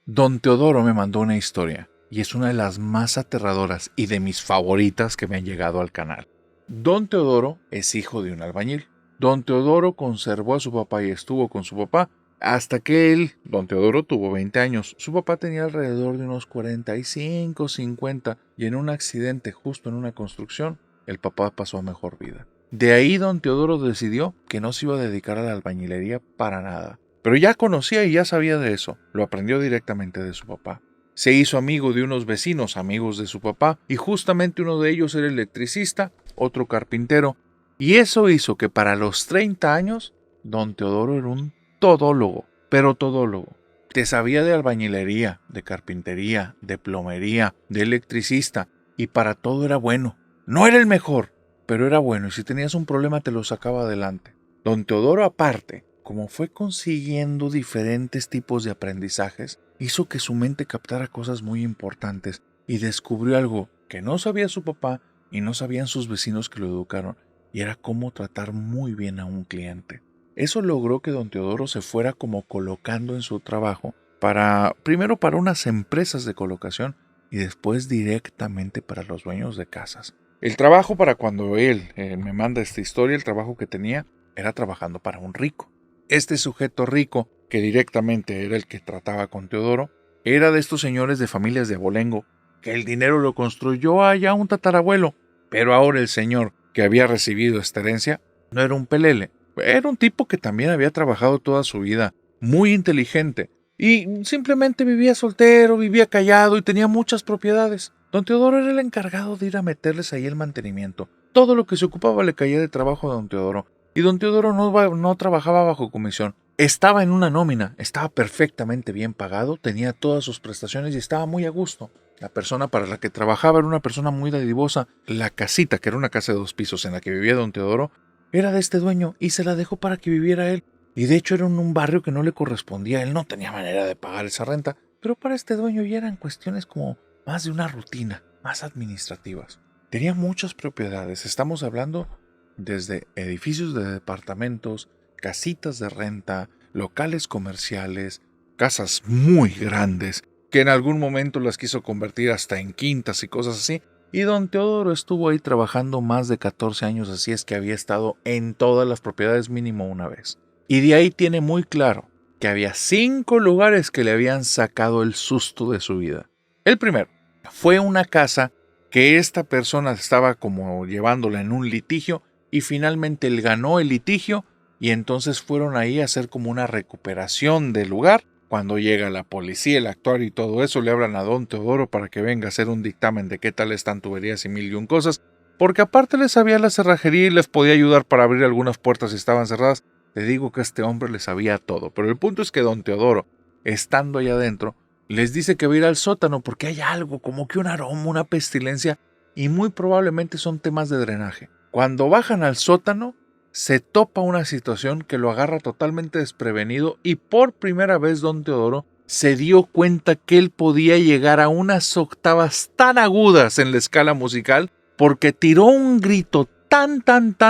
Don Teodoro me mandó una historia, y es una de las más aterradoras y de mis favoritas que me han llegado al canal. Don Teodoro es hijo de un albañil. Don Teodoro conservó a su papá y estuvo con su papá hasta que él, Don Teodoro, tuvo 20 años. Su papá tenía alrededor de unos 45, 50, y en un accidente justo en una construcción, el papá pasó a mejor vida. De ahí Don Teodoro decidió que no se iba a dedicar a la albañilería para nada. Pero ya conocía y ya sabía de eso. Lo aprendió directamente de su papá. Se hizo amigo de unos vecinos, amigos de su papá, y justamente uno de ellos era electricista, otro carpintero, y eso hizo que para los 30 años, Don Teodoro era un todólogo, pero todólogo. Te sabía de albañilería, de carpintería, de plomería, de electricista, y para todo era bueno. No era el mejor, pero era bueno, y si tenías un problema te lo sacaba adelante. Don Teodoro, aparte, como fue consiguiendo diferentes tipos de aprendizajes, hizo que su mente captara cosas muy importantes y descubrió algo que no sabía su papá y no sabían sus vecinos que lo educaron, y era cómo tratar muy bien a un cliente. Eso logró que Don Teodoro se fuera como colocando en su trabajo primero para unas empresas de colocación y después directamente para los dueños de casas. El trabajo, para cuando él me manda esta historia, el trabajo que tenía era trabajando para un rico. Este sujeto rico, que directamente era el que trataba con Teodoro, era de estos señores de familias de abolengo, que el dinero lo construyó allá un tatarabuelo, pero ahora el señor que había recibido esta herencia no era un pelele, era un tipo que también había trabajado toda su vida, muy inteligente, y simplemente vivía soltero, vivía callado y tenía muchas propiedades. Don Teodoro era el encargado de ir a meterles ahí el mantenimiento. Todo lo que se ocupaba le caía de trabajo a Don Teodoro. Y Don Teodoro no trabajaba bajo comisión. Estaba en una nómina, estaba perfectamente bien pagado, tenía todas sus prestaciones y estaba muy a gusto. La persona para la que trabajaba era una persona muy dadivosa. La casita, que era una casa de 2 pisos en la que vivía Don Teodoro, era de este dueño y se la dejó para que viviera él. Y de hecho era en un barrio que no le correspondía. Él no tenía manera de pagar esa renta. Pero para este dueño ya eran cuestiones como más de una rutina, más administrativas. Tenía muchas propiedades. Estamos hablando desde edificios de departamentos, casitas de renta, locales comerciales, casas muy grandes, que en algún momento las quiso convertir hasta en quintas y cosas así. Y Don Teodoro estuvo ahí trabajando más de 14 años, así es que había estado en todas las propiedades mínimo una vez. Y de ahí tiene muy claro que había 5 lugares que le habían sacado el susto de su vida. El primero fue una casa que esta persona estaba como llevándola en un litigio y finalmente él ganó el litigio y entonces fueron ahí a hacer como una recuperación del lugar Cuando llega la policía, el actuario y todo eso, le hablan a don Teodoro para que venga a hacer un dictamen de qué tal están tuberías y mil y un cosas, porque aparte les sabía la cerrajería y les podía ayudar para abrir algunas puertas si estaban cerradas. Te digo que este hombre le sabía todo, pero el punto es que don Teodoro, estando allá adentro, les dice que va a ir al sótano porque hay algo, como que un aroma, una pestilencia, y muy probablemente son temas de drenaje. Cuando bajan al sótano, se topa una situación que lo agarra totalmente desprevenido y por primera vez don Teodoro se dio cuenta que él podía llegar a unas octavas tan agudas en la escala musical porque tiró un grito tan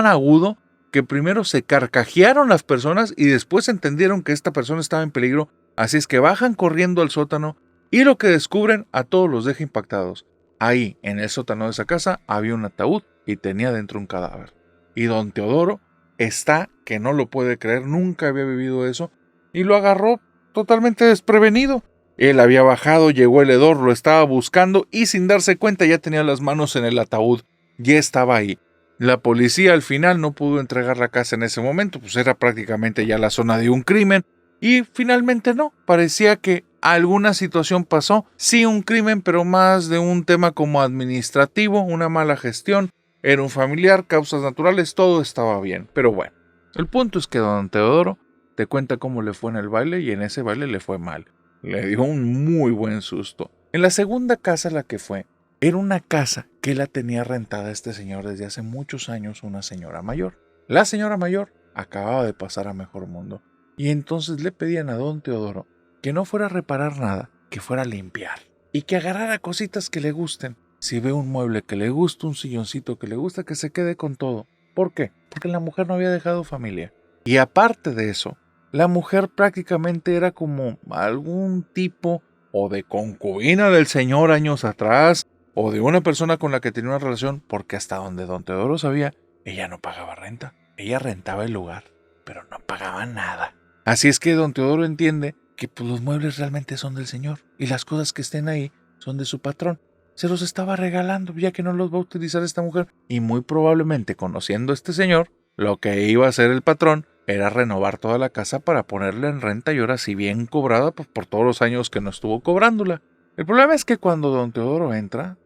agudo que primero se carcajearon las personas y después entendieron que esta persona estaba en peligro, así es que bajan corriendo al sótano y lo que descubren a todos los deja impactados. Ahí, en el sótano de esa casa, había un ataúd y tenía dentro un cadáver. Y don Teodoro está que no lo puede creer, nunca había vivido eso y lo agarró totalmente desprevenido. Él había bajado, llegó el hedor, lo estaba buscando y sin darse cuenta ya tenía las manos en el ataúd, ya estaba ahí. La policía al final no pudo entregar la casa en ese momento, pues era prácticamente ya la zona de un crimen y finalmente no, parecía que alguna situación pasó, sí un crimen, pero más de un tema como administrativo, una mala gestión. Era un familiar, causas naturales, todo estaba bien. Pero bueno, el punto es que don Teodoro te cuenta cómo le fue en el baile y en ese baile le fue mal. Le dio un muy buen susto. En la segunda casa a la que fue, era una casa que la tenía rentada este señor desde hace muchos años, una señora mayor. La señora mayor acababa de pasar a mejor mundo y entonces le pedían a don Teodoro que no fuera a reparar nada, que fuera a limpiar y que agarrara cositas que le gusten. Si ve un mueble que le gusta, un silloncito que le gusta, que se quede con todo. ¿Por qué? Porque la mujer no había dejado familia. Y aparte de eso, la mujer prácticamente era como algún tipo o de concubina del señor años atrás, o de una persona con la que tenía una relación, porque hasta donde don Teodoro sabía, ella no pagaba renta. Ella rentaba el lugar, pero no pagaba nada. Así es que don Teodoro entiende que pues, los muebles realmente son del señor y las cosas que estén ahí son de su patrón. Se los estaba regalando ya que no los va a utilizar esta mujer y muy probablemente conociendo a este señor, lo que iba a hacer el patrón era renovar toda la casa para ponerla en renta y ahora sí bien cobrada pues, por todos los años que no estuvo cobrándola. El problema es que cuando don Teodoro entra,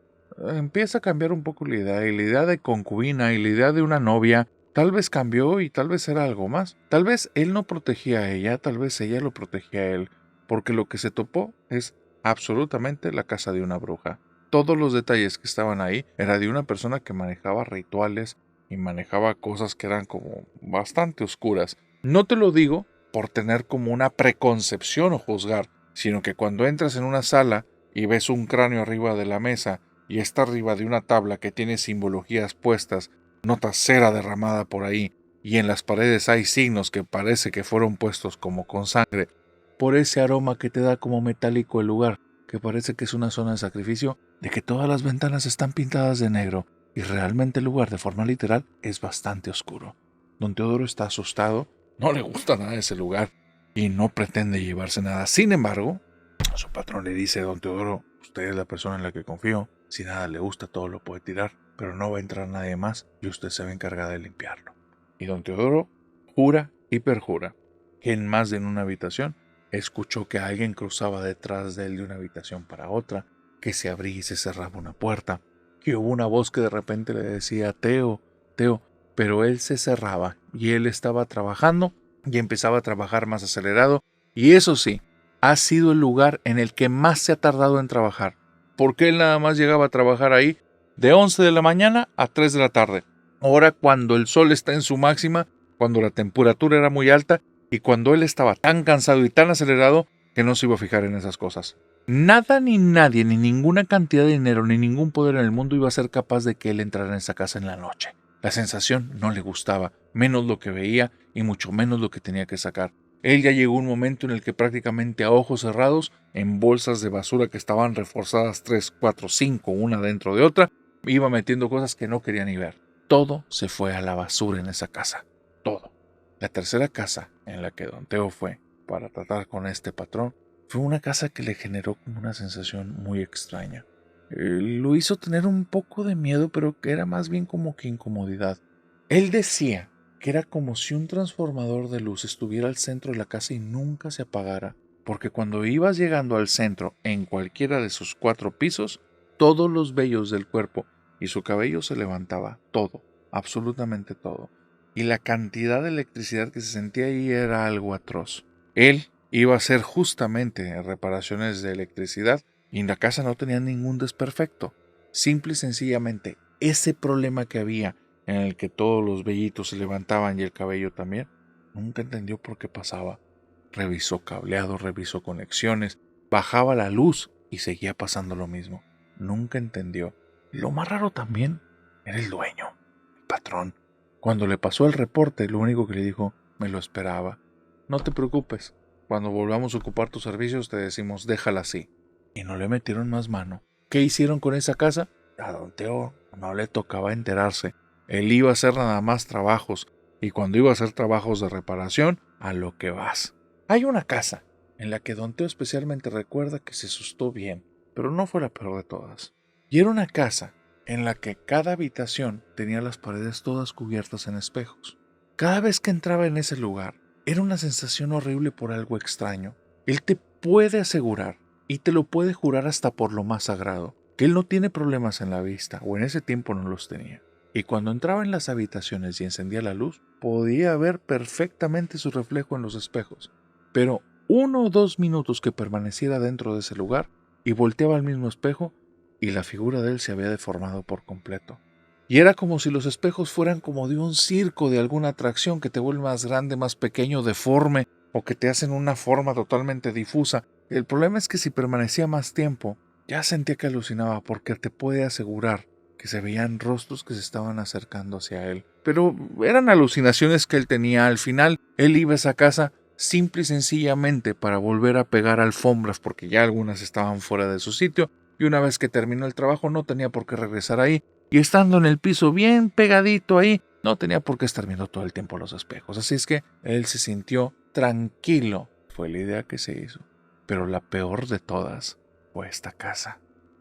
empieza a cambiar un poco la idea y la idea de concubina y la idea de una novia tal vez cambió y tal vez era algo más. Tal vez él no protegía a ella, tal vez ella lo protegía a él, porque lo que se topó es absolutamente la casa de una bruja. Todos los detalles que estaban ahí era de una persona que manejaba rituales y manejaba cosas que eran como bastante oscuras. No te lo digo por tener como una preconcepción o juzgar, sino que cuando entras en una sala y ves un cráneo arriba de la mesa y está arriba de una tabla que tiene simbologías puestas, notas cera derramada por ahí y en las paredes hay signos que parece que fueron puestos como con sangre, por ese aroma que te da como metálico el lugar, que parece que es una zona de sacrificio, de que todas las ventanas están pintadas de negro y realmente el lugar de forma literal es bastante oscuro. Don Teodoro está asustado, no le gusta nada ese lugar y no pretende llevarse nada. Sin embargo, su patrón le dice: don Teodoro, usted es la persona en la que confío, si nada le gusta todo lo puede tirar, pero no va a entrar nadie más y usted se va a encargar de limpiarlo. Y don Teodoro jura y perjura que en más de una habitación escuchó que alguien cruzaba detrás de él de una habitación para otra, que se abría y se cerraba una puerta, que hubo una voz que de repente le decía Teo, Teo, pero él se cerraba y él estaba trabajando y empezaba a trabajar más acelerado y eso sí, ha sido el lugar en el que más se ha tardado en trabajar, porque él nada más llegaba a trabajar ahí de 11 de la mañana a 3 de la tarde, hora cuando el sol está en su máxima, cuando la temperatura era muy alta y cuando él estaba tan cansado y tan acelerado que no se iba a fijar en esas cosas. Nada ni nadie, ni ninguna cantidad de dinero, ni ningún poder en el mundo iba a ser capaz de que él entrara en esa casa en la noche. La sensación no le gustaba, menos lo que veía y mucho menos lo que tenía que sacar. Él ya llegó un momento en el que prácticamente a ojos cerrados, en bolsas de basura que estaban reforzadas 3, 4, 5, una dentro de otra, iba metiendo cosas que no quería ni ver. Todo se fue a la basura en esa casa. Todo. La tercera casa en la que don Teo fue para tratar con este patrón fue una casa que le generó como una sensación muy extraña. Lo hizo tener un poco de miedo, pero que era más bien como que incomodidad. Él decía que era como si un transformador de luz estuviera al centro de la casa y nunca se apagara. porque cuando ibas llegando al centro, en cualquiera de sus 4 pisos, todos los vellos del cuerpo y su cabello se levantaba, todo, absolutamente todo. Y la cantidad de electricidad que se sentía ahí era algo atroz. Él iba a hacer justamente reparaciones de electricidad y en la casa no tenía ningún desperfecto. Simple y sencillamente, ese problema que había en el que todos los vellitos se levantaban y el cabello también, nunca entendió por qué pasaba. Revisó cableado, revisó conexiones, bajaba la luz y seguía pasando lo mismo. Nunca entendió. Lo más raro también era el dueño, el patrón. Cuando le pasó el reporte, lo único que le dijo, me lo esperaba. No te preocupes, cuando volvamos a ocupar tus servicios te decimos déjala así. Y no le metieron más mano. ¿Qué hicieron con esa casa? A don Teo no le tocaba enterarse. Él iba a hacer nada más trabajos, y cuando iba a hacer trabajos de reparación, a lo que vas. Hay una casa en la que don Teo especialmente recuerda que se asustó bien, pero no fue la peor de todas. Y era una casa en la que cada habitación tenía las paredes todas cubiertas en espejos. Cada vez que entraba en ese lugar, era una sensación horrible por algo extraño. Él te puede asegurar, y te lo puede jurar hasta por lo más sagrado, que él no tiene problemas en la vista, o en ese tiempo no los tenía. Y cuando entraba en las habitaciones y encendía la luz, podía ver perfectamente su reflejo en los espejos. Pero 1 o 2 minutos que permaneciera dentro de ese lugar, y volteaba al mismo espejo, y la figura de él se había deformado por completo. Y era como si los espejos fueran como de un circo, de alguna atracción que te vuelve más grande, más pequeño, deforme, o que te hacen una forma totalmente difusa. El problema es que si permanecía más tiempo, ya sentía que alucinaba, porque te puede asegurar que se veían rostros que se estaban acercando hacia él. Pero eran alucinaciones que él tenía. Al final, él iba a esa casa simple y sencillamente para volver a pegar alfombras, porque ya algunas estaban fuera de su sitio, y una vez que terminó el trabajo no tenía por qué regresar ahí, y estando en el piso bien pegadito ahí, no tenía por qué estar viendo todo el tiempo los espejos. Así es que él se sintió tranquilo. Fue la idea que se hizo. Pero la peor de todas fue esta casa.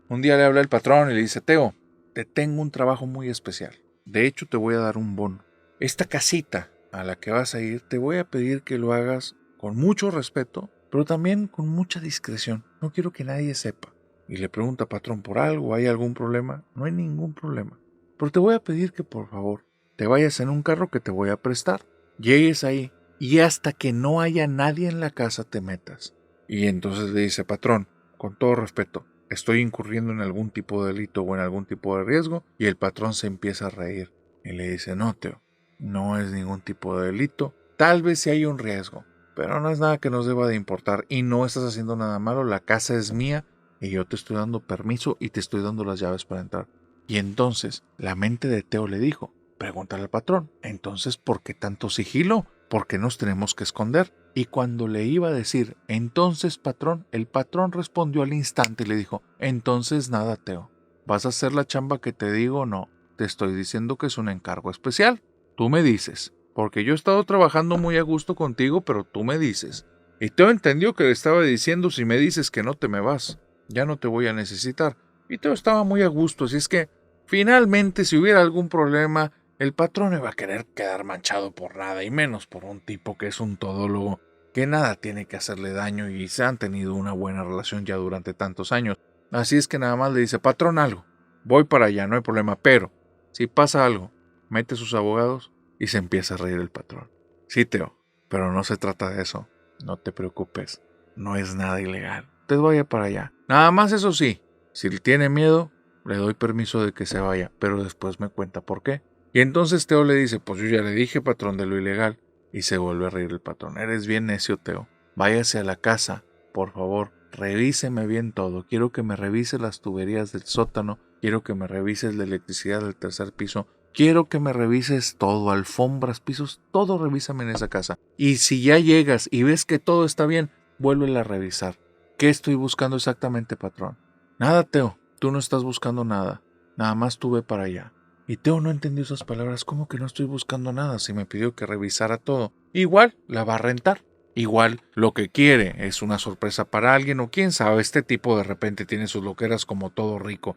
Un día le habla el patrón y le dice, Teo, te tengo un trabajo muy especial. De hecho, te voy a dar un bono. Esta casita a la que vas a ir, te voy a pedir que lo hagas con mucho respeto, pero también con mucha discreción. No quiero que nadie sepa. Y le pregunta, patrón, ¿por algo? ¿Hay algún problema? No hay ningún problema. Pero te voy a pedir que, por favor, te vayas en un carro que te voy a prestar. Llegues ahí y hasta que no haya nadie en la casa te metas. Y entonces le dice, patrón, con todo respeto, estoy incurriendo en algún tipo de delito o en algún tipo de riesgo. Y el patrón se empieza a reír y le dice, no, Teo, no es ningún tipo de delito. Tal vez sí hay un riesgo, pero no es nada que nos deba de importar y no estás haciendo nada malo. La casa es mía y yo te estoy dando permiso y te estoy dando las llaves para entrar. Y entonces la mente de Teo le dijo, pregúntale al patrón, entonces ¿por qué tanto sigilo? ¿Por qué nos tenemos que esconder? Y cuando le iba a decir, entonces patrón, el patrón respondió al instante y le dijo, entonces nada, Teo, ¿vas a hacer la chamba que te digo o no? Te estoy diciendo que es un encargo especial. Tú me dices, porque yo he estado trabajando muy a gusto contigo, pero tú me dices. Y Teo entendió que le estaba diciendo, si me dices que no te me vas, ya no te voy a necesitar. Y Teo estaba muy a gusto, así es que finalmente si hubiera algún problema, el patrón iba a querer quedar manchado por nada, y menos por un tipo que es un todólogo, que nada tiene que hacerle daño y se han tenido una buena relación ya durante tantos años. Así es que nada más le dice, patrón, algo, voy para allá, no hay problema, pero si pasa algo, mete sus abogados y se empieza a reír el patrón. Sí, Teo, pero no se trata de eso, no te preocupes, no es nada ilegal. Usted vaya para allá. Nada más eso sí, si tiene miedo, le doy permiso de que se vaya, pero después me cuenta por qué. Y entonces Teo le dice, pues yo ya le dije, patrón, de lo ilegal. Y se vuelve a reír el patrón. Eres bien necio, Teo. Váyase a la casa, por favor, revíseme bien todo. Quiero que me revise las tuberías del sótano, quiero que me revises la electricidad del 3er piso, quiero que me revises todo, alfombras, pisos, todo revísame en esa casa. Y si ya llegas y ves que todo está bien, vuélvela a revisar. ¿Qué estoy buscando exactamente, patrón? Nada, Teo, tú no estás buscando nada. Nada más tú ve para allá. Y Teo no entendió esas palabras. ¿Cómo que no estoy buscando nada? Si me pidió que revisara todo. Igual la va a rentar. Igual lo que quiere es una sorpresa para alguien o quién sabe, este tipo de repente tiene sus loqueras como todo rico.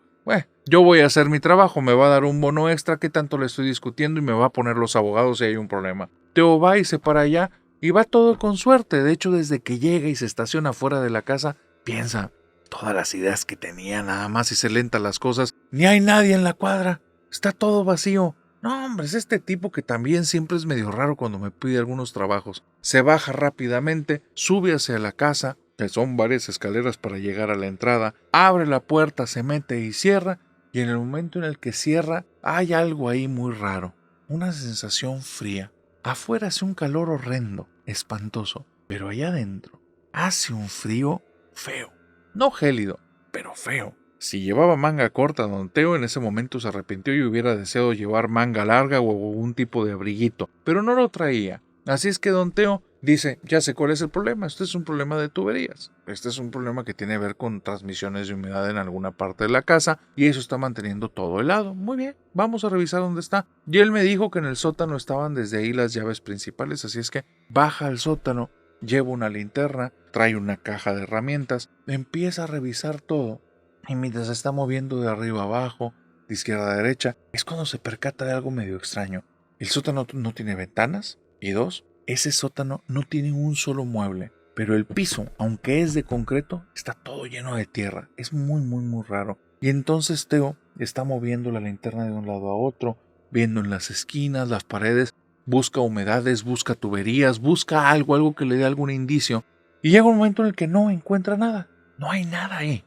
Yo voy a hacer mi trabajo, me va a dar un bono extra, ¿qué tanto le estoy discutiendo? Y me va a poner los abogados si hay un problema. Teo va y se para allá Y va todo con suerte. De hecho, desde que llega y se estaciona fuera de la casa, piensa todas las ideas que tenía, nada más y se lentan las cosas. Ni hay nadie en la cuadra. Está todo vacío. No, hombre, es este tipo que también siempre es medio raro cuando me pide algunos trabajos. Se baja rápidamente, sube hacia la casa, que son varias escaleras para llegar a la entrada, abre la puerta, se mete y cierra, y en el momento en el que cierra, hay algo ahí muy raro. Una sensación fría. Afuera hace un calor horrendo, espantoso, pero allá adentro hace un frío feo. No gélido, pero feo. Si llevaba manga corta, don Teo en ese momento se arrepintió y hubiera deseado llevar manga larga o algún tipo de abriguito, pero no lo traía. Así es que don Teo dice, ya sé cuál es el problema, este es un problema de tuberías. Este es un problema que tiene que ver con transmisiones de humedad en alguna parte de la casa y eso está manteniendo todo helado. Muy bien, vamos a revisar dónde está. Y él me dijo que en el sótano estaban desde ahí las llaves principales, así es que baja al sótano, lleva una linterna, trae una caja de herramientas, empieza a revisar todo. Y mientras se está moviendo de arriba a abajo, de izquierda a derecha, es cuando se percata de algo medio extraño. El sótano no tiene ventanas. Y dos, ese sótano no tiene un solo mueble. Pero el piso, aunque es de concreto, está todo lleno de tierra. Es muy raro. Y entonces Teo está moviendo la linterna de un lado a otro, viendo en las esquinas, las paredes, busca humedades, busca tuberías, busca algo que le dé algún indicio. Y llega un momento en el que no encuentra nada. No hay nada ahí.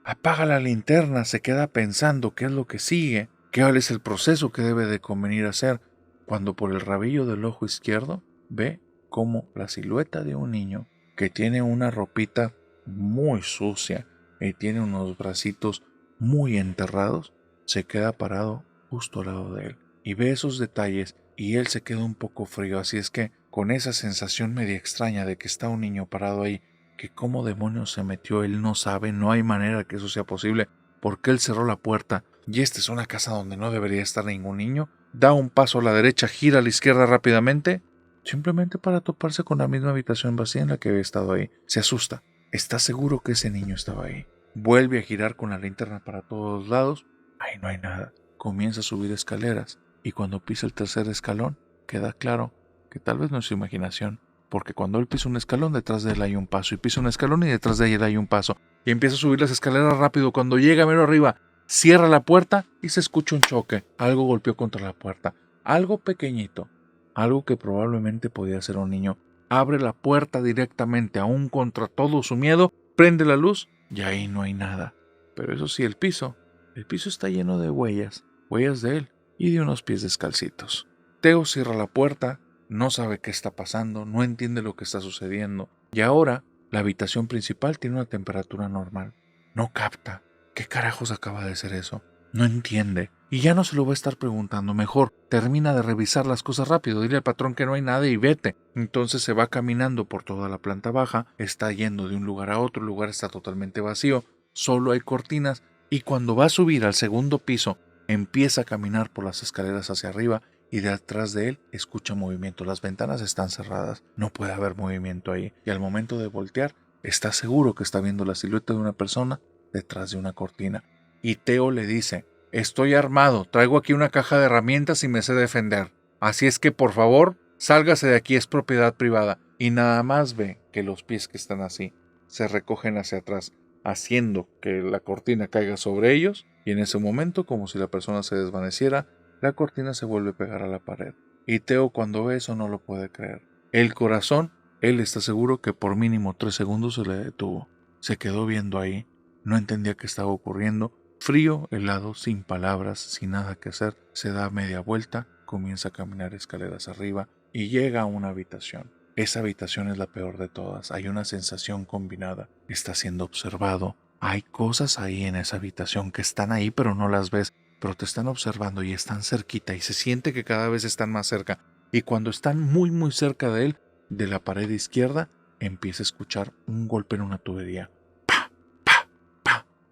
Apaga la linterna, se queda pensando qué es lo que sigue, cuál es el proceso que debe de convenir hacer, cuando por el rabillo del ojo izquierdo ve como la silueta de un niño que tiene una ropita muy sucia y tiene unos bracitos muy enterrados, se queda parado justo al lado de él y ve esos detalles y él se queda un poco frío, así es que con esa sensación media extraña de que está un niño parado ahí, que cómo demonios se metió, él no sabe, no hay manera que eso sea posible, porque él cerró la puerta y esta es una casa donde no debería estar ningún niño, da un paso a la derecha, gira a la izquierda rápidamente, simplemente para toparse con la misma habitación vacía en la que había estado ahí. Se asusta, está seguro que ese niño estaba ahí. Vuelve a girar con la linterna para todos lados, ahí no hay nada. Comienza a subir escaleras y cuando pisa el tercer escalón, queda claro que tal vez no es su imaginación, porque cuando él pisa un escalón, detrás de él hay un paso, y pisa un escalón y detrás de él hay un paso, y empieza a subir las escaleras rápido. Cuando llega mero arriba, cierra la puerta y se escucha un choque. Algo golpeó contra la puerta, algo pequeñito, algo que probablemente podía ser un niño. Abre la puerta directamente, aún contra todo su miedo, prende la luz y ahí no hay nada. Pero eso sí, el piso está lleno de huellas de él y de unos pies descalcitos. Teo cierra la puerta, no sabe qué está pasando, no entiende lo que está sucediendo. Y ahora, la habitación principal tiene una temperatura normal. No capta. ¿Qué carajos acaba de ser eso? No entiende. Y ya no se lo va a estar preguntando. Mejor, termina de revisar las cosas rápido. Dile al patrón que no hay nada y vete. Entonces se va caminando por toda la planta baja. Está yendo de un lugar a otro. El lugar está totalmente vacío. Solo hay cortinas. Y cuando va a subir al segundo piso, empieza a caminar por las escaleras hacia arriba. Y detrás de él escucha movimiento. Las ventanas están cerradas. No puede haber movimiento ahí. Y al momento de voltear, está seguro que está viendo la silueta de una persona detrás de una cortina. Y Teo le dice, estoy armado, traigo aquí una caja de herramientas y me sé defender. Así es que por favor, sálgase de aquí, es propiedad privada. Y nada más ve que los pies que están así se recogen hacia atrás, haciendo que la cortina caiga sobre ellos. Y en ese momento, como si la persona se desvaneciera, la cortina se vuelve a pegar a la pared. Y Teo cuando ve eso no lo puede creer. El corazón, él está seguro que por mínimo 3 segundos se le detuvo. Se quedó viendo ahí. No entendía qué estaba ocurriendo. Frío, helado, sin palabras, sin nada que hacer, se da media vuelta, comienza a caminar escaleras arriba y llega a una habitación. Esa habitación es la peor de todas. Hay una sensación combinada. Está siendo observado. Hay cosas ahí en esa habitación que están ahí pero no las ves, pero te están observando y están cerquita y se siente que cada vez están más cerca. Y cuando están muy cerca de él, de la pared izquierda, empieza a escuchar un golpe en una tubería.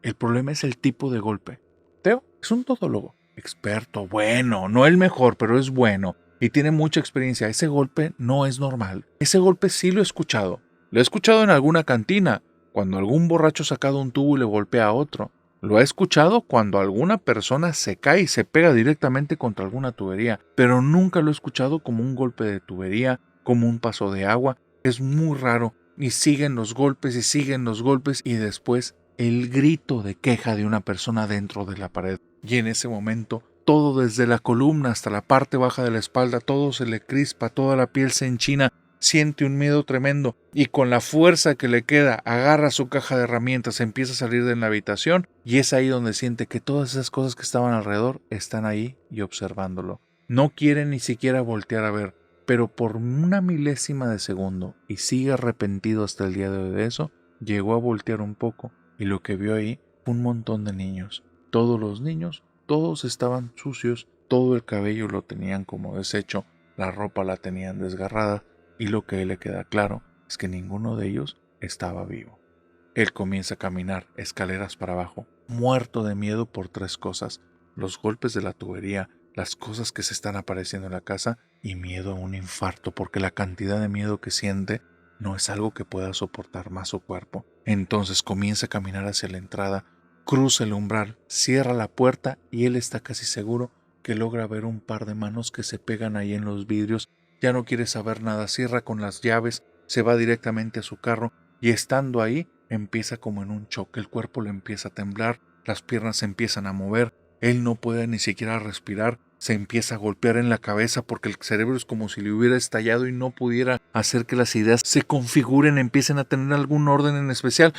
El problema es el tipo de golpe. Teo es un todólogo, experto, bueno, no el mejor, pero es bueno y tiene mucha experiencia. Ese golpe no es normal. Ese golpe sí lo he escuchado. Lo he escuchado en alguna cantina, cuando algún borracho ha sacado un tubo y le golpea a otro. Lo he escuchado cuando alguna persona se cae y se pega directamente contra alguna tubería, pero nunca lo he escuchado como un golpe de tubería, como un paso de agua. Es muy raro. Y siguen los golpes y siguen los golpes y después el grito de queja de una persona dentro de la pared. Y en ese momento, todo desde la columna hasta la parte baja de la espalda, todo se le crispa, toda la piel se enchina, siente un miedo tremendo y con la fuerza que le queda agarra su caja de herramientas, empieza a salir de la habitación y es ahí donde siente que todas esas cosas que estaban alrededor están ahí y observándolo. No quiere ni siquiera voltear a ver, pero por una milésima de segundo, y sigue arrepentido hasta el día de hoy de eso, llegó a voltear un poco y lo que vio ahí fue un montón de niños. Todos los niños, todos estaban sucios, todo el cabello lo tenían como deshecho, la ropa la tenían desgarrada y lo que le queda claro es que ninguno de ellos estaba vivo. Él comienza a caminar escaleras para abajo, muerto de miedo por tres cosas: los golpes de la tubería, las cosas que se están apareciendo en la casa y miedo a un infarto, porque la cantidad de miedo que siente no es algo que pueda soportar más su cuerpo. Entonces comienza a caminar hacia la entrada, cruza el umbral, cierra la puerta y él está casi seguro que logra ver un par de manos que se pegan ahí en los vidrios. Ya no quiere saber nada, cierra con las llaves, se va directamente a su carro y estando ahí empieza como en un choque, el cuerpo le empieza a temblar, las piernas se empiezan a mover, él no puede ni siquiera respirar, se empieza a golpear en la cabeza porque el cerebro es como si le hubiera estallado y no pudiera hacer que las ideas se configuren, empiecen a tener algún orden en especial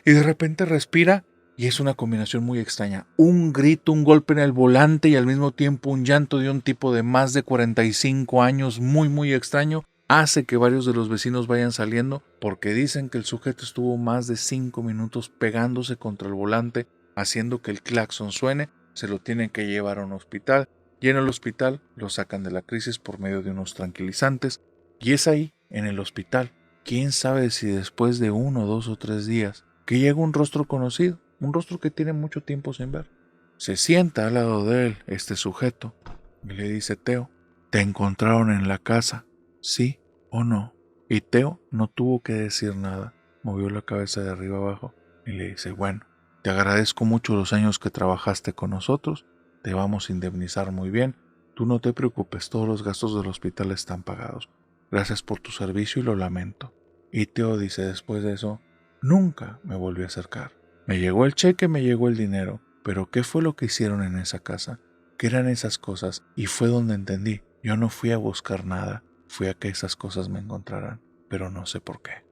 y de repente respira. Y es una combinación muy extraña. Un grito, un golpe en el volante y al mismo tiempo un llanto de un tipo de más de 45 años muy extraño hace que varios de los vecinos vayan saliendo porque dicen que el sujeto estuvo más de 5 minutos pegándose contra el volante, haciendo que el claxon suene. Se lo tienen que llevar a un hospital y en el hospital lo sacan de la crisis por medio de unos tranquilizantes y es ahí, en el hospital, quién sabe si después de 1, 2 o 3 días, que llega un rostro conocido. Un rostro que tiene mucho tiempo sin ver. Se sienta al lado de él este sujeto y le dice: Teo, ¿te encontraron en la casa? ¿Sí o no? Y Teo no tuvo que decir nada. Movió la cabeza de arriba abajo y le dice: bueno, te agradezco mucho los años que trabajaste con nosotros. Te vamos a indemnizar muy bien. Tú no te preocupes, todos los gastos del hospital están pagados. Gracias por tu servicio y lo lamento. Y Teo dice después de eso: nunca me volví a acercar. Me llegó el cheque, me llegó el dinero, pero ¿qué fue lo que hicieron en esa casa? ¿Qué eran esas cosas? Y fue donde entendí. Yo no fui a buscar nada, fui a que esas cosas me encontraran, pero no sé por qué.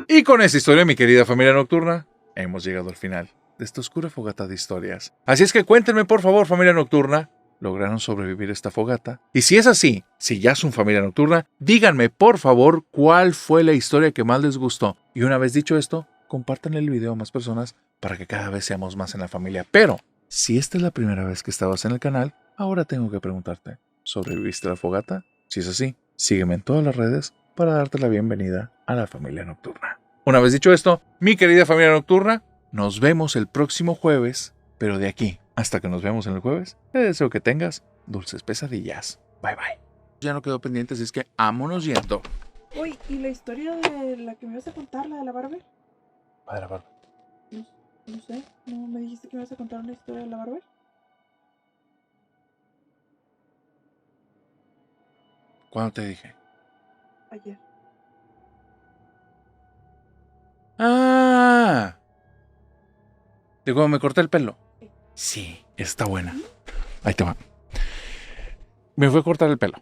Y con esta historia, mi querida familia nocturna, hemos llegado al final de esta oscura fogata de historias. Así es que cuéntenme, por favor, familia nocturna, ¿lograron sobrevivir esta fogata? Y si es así, si ya son familia nocturna, díganme por favor cuál fue la historia que más les gustó. Y una vez dicho esto, compartan el video a más personas para que cada vez seamos más en la familia. Pero, si esta es la primera vez que estabas en el canal, ahora tengo que preguntarte, ¿sobreviviste a la fogata? Si es así, sígueme en todas las redes para darte la bienvenida a la familia nocturna. Una vez dicho esto, mi querida familia nocturna, nos vemos el próximo jueves, pero de aquí hasta que nos veamos en el jueves, te deseo que tengas dulces pesadillas. Bye bye. Ya no quedó pendiente, así es que vámonos yendo. Uy, ¿y la historia de la que me ibas a contar, la de la Barber? ¿La de la Barber? No sé, ¿no me dijiste que me ibas a contar una historia de la Barber? ¿Cuándo te dije? Ayer. ¡Ah! ¿De cuando me corté el pelo? Sí, está buena. Ahí te va. Me fue a cortar el pelo.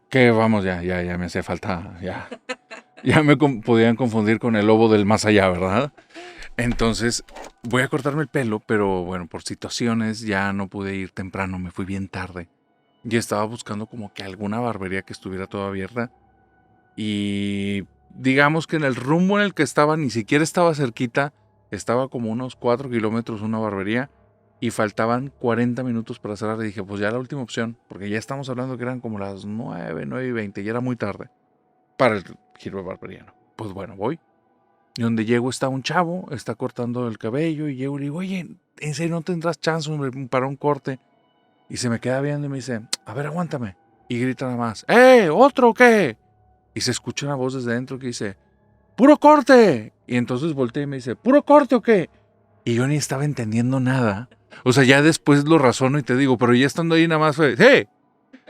Que vamos, ya me hacía falta, ya me podían confundir con el lobo del más allá, ¿verdad? Entonces, voy a cortarme el pelo, pero bueno, por situaciones ya no pude ir temprano, me fui bien tarde. Y estaba buscando como que alguna barbería que estuviera toda abierta. Y digamos que en el rumbo en el que estaba, ni siquiera estaba cerquita, estaba como unos 4 kilómetros una barbería. Y faltaban 40 minutos para cerrar y dije, pues ya la última opción, porque ya estamos hablando que eran como las 9:20 y era muy tarde para el giro de barbería, ¿no? Pues bueno, voy. Y donde llego está un chavo, está cortando el cabello y llego y le digo, oye, ¿en serio no tendrás chance para un corte? Y se me queda viendo y me dice, a ver, aguántame. Y grita nada más, ¿otro o qué? Y se escucha una voz desde dentro que dice, ¡puro corte! Y entonces volteé y me dice, ¿puro corte o qué? Y yo ni estaba entendiendo nada. O sea, ya después lo razono y te digo, pero ya estando ahí nada más fue, ¡hey!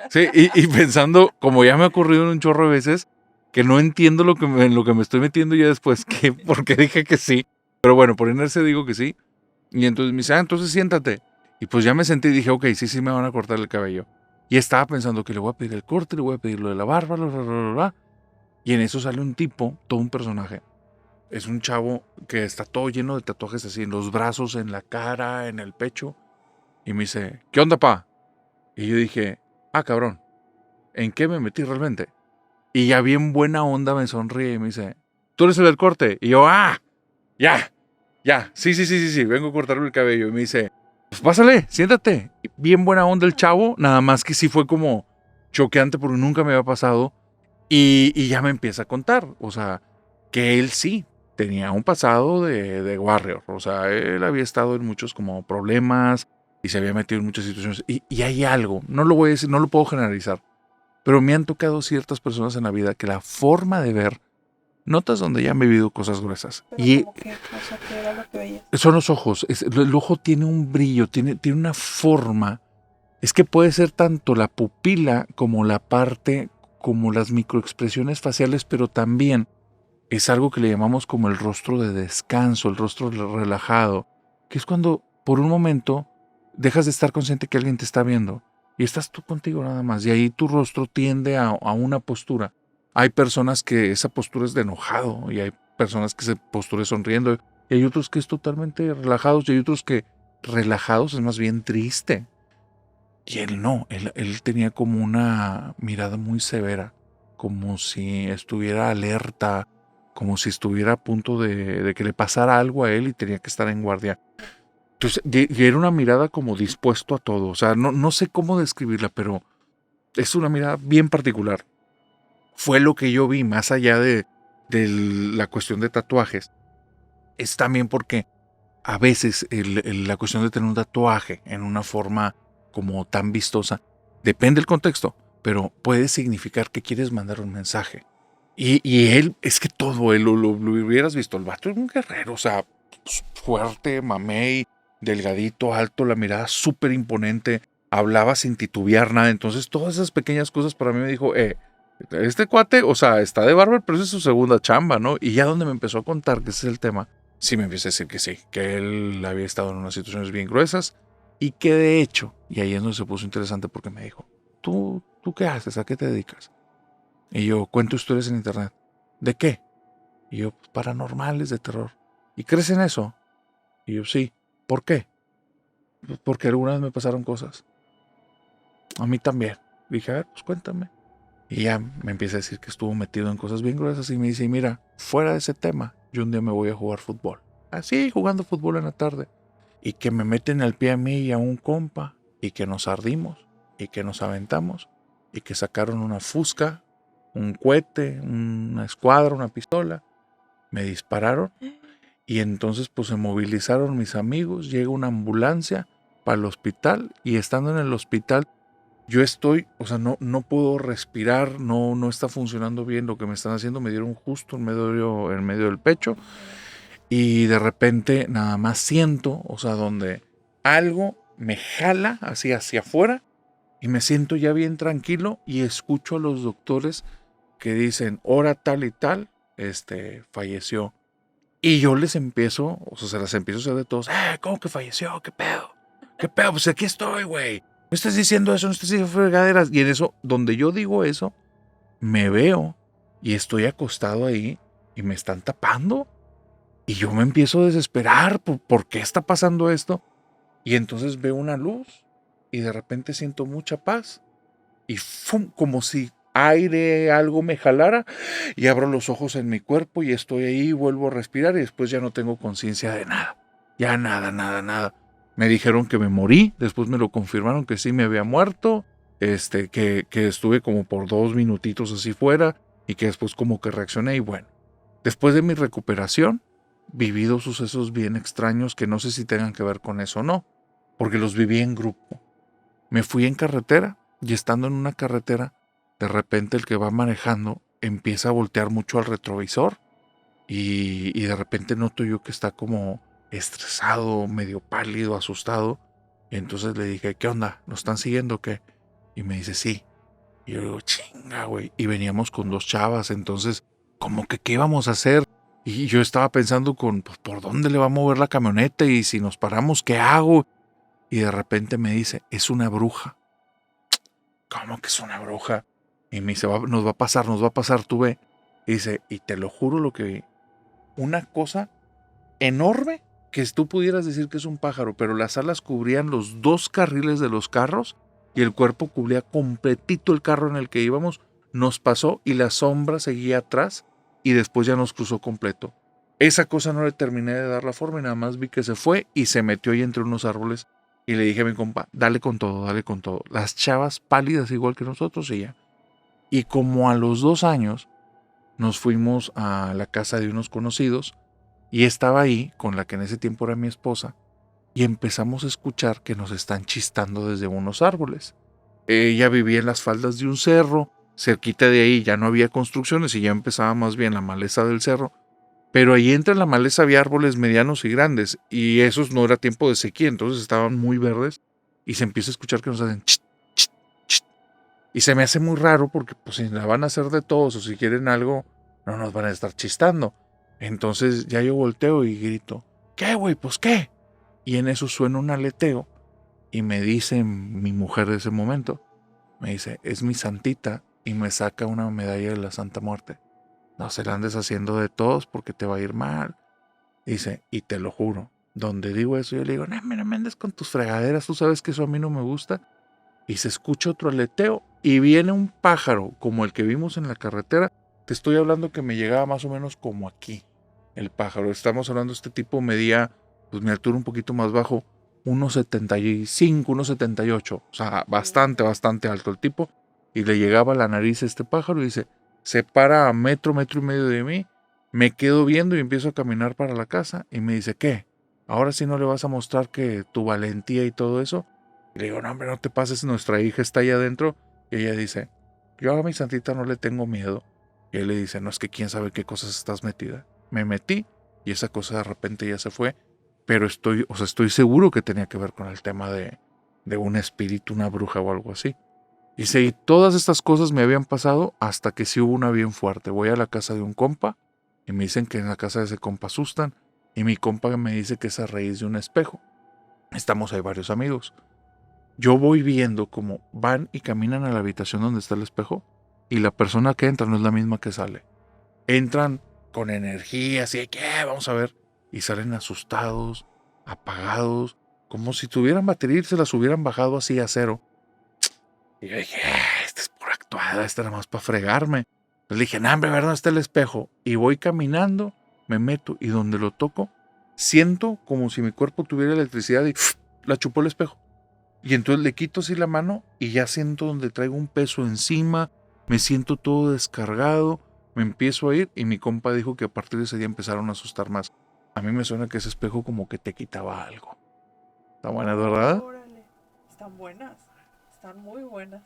Sí, y pensando, como ya me ha ocurrido en un chorro de veces, que no entiendo en lo que me estoy metiendo ya después, que porque dije que sí. Pero bueno, por inercia digo que sí. Y entonces me dice, entonces siéntate. Y pues ya me senté y dije, ok, sí me van a cortar el cabello. Y estaba pensando que le voy a pedir el corte, le voy a pedir lo de la barba, bla. Y en eso sale un tipo, todo un personaje. Es un chavo que está todo lleno de tatuajes así, en los brazos, en la cara, en el pecho. Y me dice, ¿qué onda, pa? Y yo dije, cabrón, ¿en qué me metí realmente? Y ya bien buena onda me sonríe y me dice, ¿tú eres el del corte? Y yo, ya, sí, vengo a cortarme el cabello. Y me dice, pues pásale, siéntate. Y bien buena onda el chavo, nada más que sí fue como choqueante porque nunca me había pasado. Y ya me empieza a contar, o sea, que él sí tenía un pasado de warrior. O sea, él había estado en muchos como problemas y se había metido en muchas situaciones. Y hay algo, no lo voy a decir, no lo puedo generalizar, pero me han tocado ciertas personas en la vida que la forma de ver, notas donde ya han vivido cosas gruesas. Pero Y como que, o sea, ¿qué era lo que veías? son los ojos. El ojo tiene un brillo, tiene una forma. Es que puede ser tanto la pupila como la parte, como las microexpresiones faciales, pero también es algo que le llamamos como el rostro de descanso, el rostro relajado, que es cuando por un momento dejas de estar consciente que alguien te está viendo y estás tú contigo nada más. Y ahí tu rostro tiende a una postura. Hay personas que esa postura es de enojado y hay personas que esa postura es sonriendo y hay otros que es totalmente relajados y hay otros que relajados es más bien triste. Y él no, él tenía como una mirada muy severa, como si estuviera alerta, como si estuviera a punto de que le pasara algo a él y tenía que estar en guardia. Entonces, y era una mirada como dispuesto a todo. O sea, no sé cómo describirla, pero es una mirada bien particular. Fue lo que yo vi, más allá de la cuestión de tatuajes. Es también porque a veces la cuestión de tener un tatuaje en una forma como tan vistosa, depende del contexto, pero puede significar que quieres mandar un mensaje. Y él, es que todo, él lo hubieras visto, el vato es un guerrero, o sea, fuerte, mamey, delgadito, alto, la mirada súper imponente, hablaba sin titubear nada, entonces todas esas pequeñas cosas para mí me dijo, este cuate, o sea, está de barber, pero esa es su segunda chamba, ¿no? Y ya donde me empezó a contar que ese es el tema, sí me empieza a decir que sí, que él había estado en unas situaciones bien gruesas y que de hecho, y ahí es donde se puso interesante porque me dijo, ¿tú qué haces? ¿A qué te dedicas? Y yo, cuento historias en internet. ¿De qué? Y yo, pues, paranormales, de terror. ¿Y crees en eso? Y yo, sí. ¿Por qué? Pues porque algunas me pasaron cosas. A mí también. Dije, a ver, pues cuéntame. Y ya me empieza a decir que estuvo metido en cosas bien gruesas y me dice, mira, fuera de ese tema, yo un día me voy a jugar fútbol. Así, jugando fútbol en la tarde. Y que me meten al pie a mí y a un compa. Y que nos ardimos. Y que nos aventamos. Y que sacaron una fusca, un cohete, una escuadra, una pistola. Me dispararon. Y entonces pues se movilizaron mis amigos. Llega una ambulancia para el hospital. Y estando en el hospital, yo estoy, o sea, no puedo respirar, no está funcionando bien lo que me están haciendo, me dieron justo en medio del pecho y de repente nada más siento, o sea, donde algo me jala así hacia afuera y me siento ya bien tranquilo y escucho a los doctores que dicen, hora tal y tal, falleció. Y yo les empiezo, o sea, se las empiezo a hacer de todos, ¿cómo que falleció? ¿Qué pedo? ¿Qué pedo? Pues aquí estoy, güey. No estás diciendo eso, no estás diciendo fregaderas. Y en eso, donde yo digo eso, me veo y estoy acostado ahí y me están tapando. Y yo me empiezo a desesperar por qué está pasando esto. Y entonces veo una luz y de repente siento mucha paz. Y ¡fum! Como si aire, algo me jalara y abro los ojos en mi cuerpo y estoy ahí, vuelvo a respirar y después ya no tengo conciencia de nada. Ya nada. Me dijeron que me morí, después me lo confirmaron que sí me había muerto, que estuve como por 2 minutitos así fuera y que después como que reaccioné y bueno, después de mi recuperación, viví 2 sucesos bien extraños que no sé si tengan que ver con eso o no, porque los viví en grupo. Me fui en carretera y estando en una carretera, de repente el que va manejando empieza a voltear mucho al retrovisor y de repente noto yo que está como estresado, medio pálido, asustado Y entonces le dije, ¿qué onda? ¿Nos están siguiendo o qué? Y me dice, sí. Y yo digo, chinga, güey. Y veníamos con 2 chavas, entonces, como que, ¿qué íbamos a hacer? Y yo estaba pensando pues, ¿por dónde le va a mover la camioneta? Y si nos paramos, ¿qué hago? Y de repente me dice, es una bruja. ¿Cómo que es una bruja? Y me dice, nos va a pasar, tú ve. Y dice, y te lo juro lo que vi. Una cosa enorme que tú pudieras decir que es un pájaro, pero las alas cubrían los 2 carriles de los carros y el cuerpo cubría completito el carro en el que íbamos. Nos pasó y la sombra seguía atrás y después ya nos cruzó completo. Esa cosa no le terminé de dar la forma y nada más vi que se fue y se metió ahí entre unos árboles y le dije a mi compa, dale con todo, dale con todo. Las chavas pálidas igual que nosotros y ya. Y como a los 2 años nos fuimos a la casa de unos conocidos y estaba ahí con la que en ese tiempo era mi esposa y empezamos a escuchar que nos están chistando desde unos árboles. Ella vivía en las faldas de un cerro, cerquita de ahí ya no había construcciones y ya empezaba más bien la maleza del cerro, pero ahí entre la maleza había árboles medianos y grandes y esos no era tiempo de sequía, entonces estaban muy verdes y se empieza a escuchar que nos hacen chit, chit, chit. Y se me hace muy raro porque pues si la van a hacer de todos o si quieren algo, no nos van a estar chistando. Entonces ya yo volteo y grito, ¿qué, güey? Pues qué. Y en eso suena un aleteo y me dice mi mujer de ese momento, me dice, es mi santita y me saca una medalla de la Santa Muerte. No se la andes haciendo de todos porque te va a ir mal. Dice, y te lo juro, donde digo eso yo le digo, no me andes con tus fregaderas, tú sabes que eso a mí no me gusta. Y se escucha otro aleteo y viene un pájaro como el que vimos en la carretera. Te estoy hablando que me llegaba más o menos como aquí el pájaro. Estamos hablando, este tipo medía, pues mi altura un poquito más bajo, 1,75, 1,78. O sea, bastante, bastante alto el tipo. Y le llegaba a la nariz a este pájaro y dice, se para a metro, metro y medio de mí. Me quedo viendo y empiezo a caminar para la casa. Y me dice, ¿qué? ¿Ahora sí no le vas a mostrar que tu valentía y todo eso? Y le digo, no, hombre, no te pases, nuestra hija está ahí adentro. Y ella dice, yo a mi santita no le tengo miedo. Y él le dice, no, es que quién sabe qué cosas estás metida. Me metí y esa cosa de repente ya se fue. Pero estoy seguro que tenía que ver con el tema de un espíritu, una bruja o algo así. Y sí, todas estas cosas me habían pasado hasta que sí hubo una bien fuerte. Voy a la casa de un compa y me dicen que en la casa de ese compa asustan. Y mi compa me dice que es a raíz de un espejo. Estamos ahí varios amigos. Yo voy viendo cómo van y caminan a la habitación donde está el espejo y la persona que entra no es la misma que sale. Entran con energía, así de que vamos a ver, y salen asustados, apagados, como si tuvieran batería y se las hubieran bajado así a cero. Y yo dije, esta es por actuada, esta nada más para fregarme. Le dije, no, hombre, ¿verdad? Está el espejo. Y voy caminando, me meto y donde lo toco, siento como si mi cuerpo tuviera electricidad y la chupó el espejo. Y entonces le quito así la mano y ya siento donde traigo un peso encima, me siento todo descargado, me empiezo a ir y mi compa dijo que a partir de ese día empezaron a asustar más. A mí me suena que ese espejo como que te quitaba algo. Está buena, ¿verdad? Órale. Están buenas. Están muy buenas.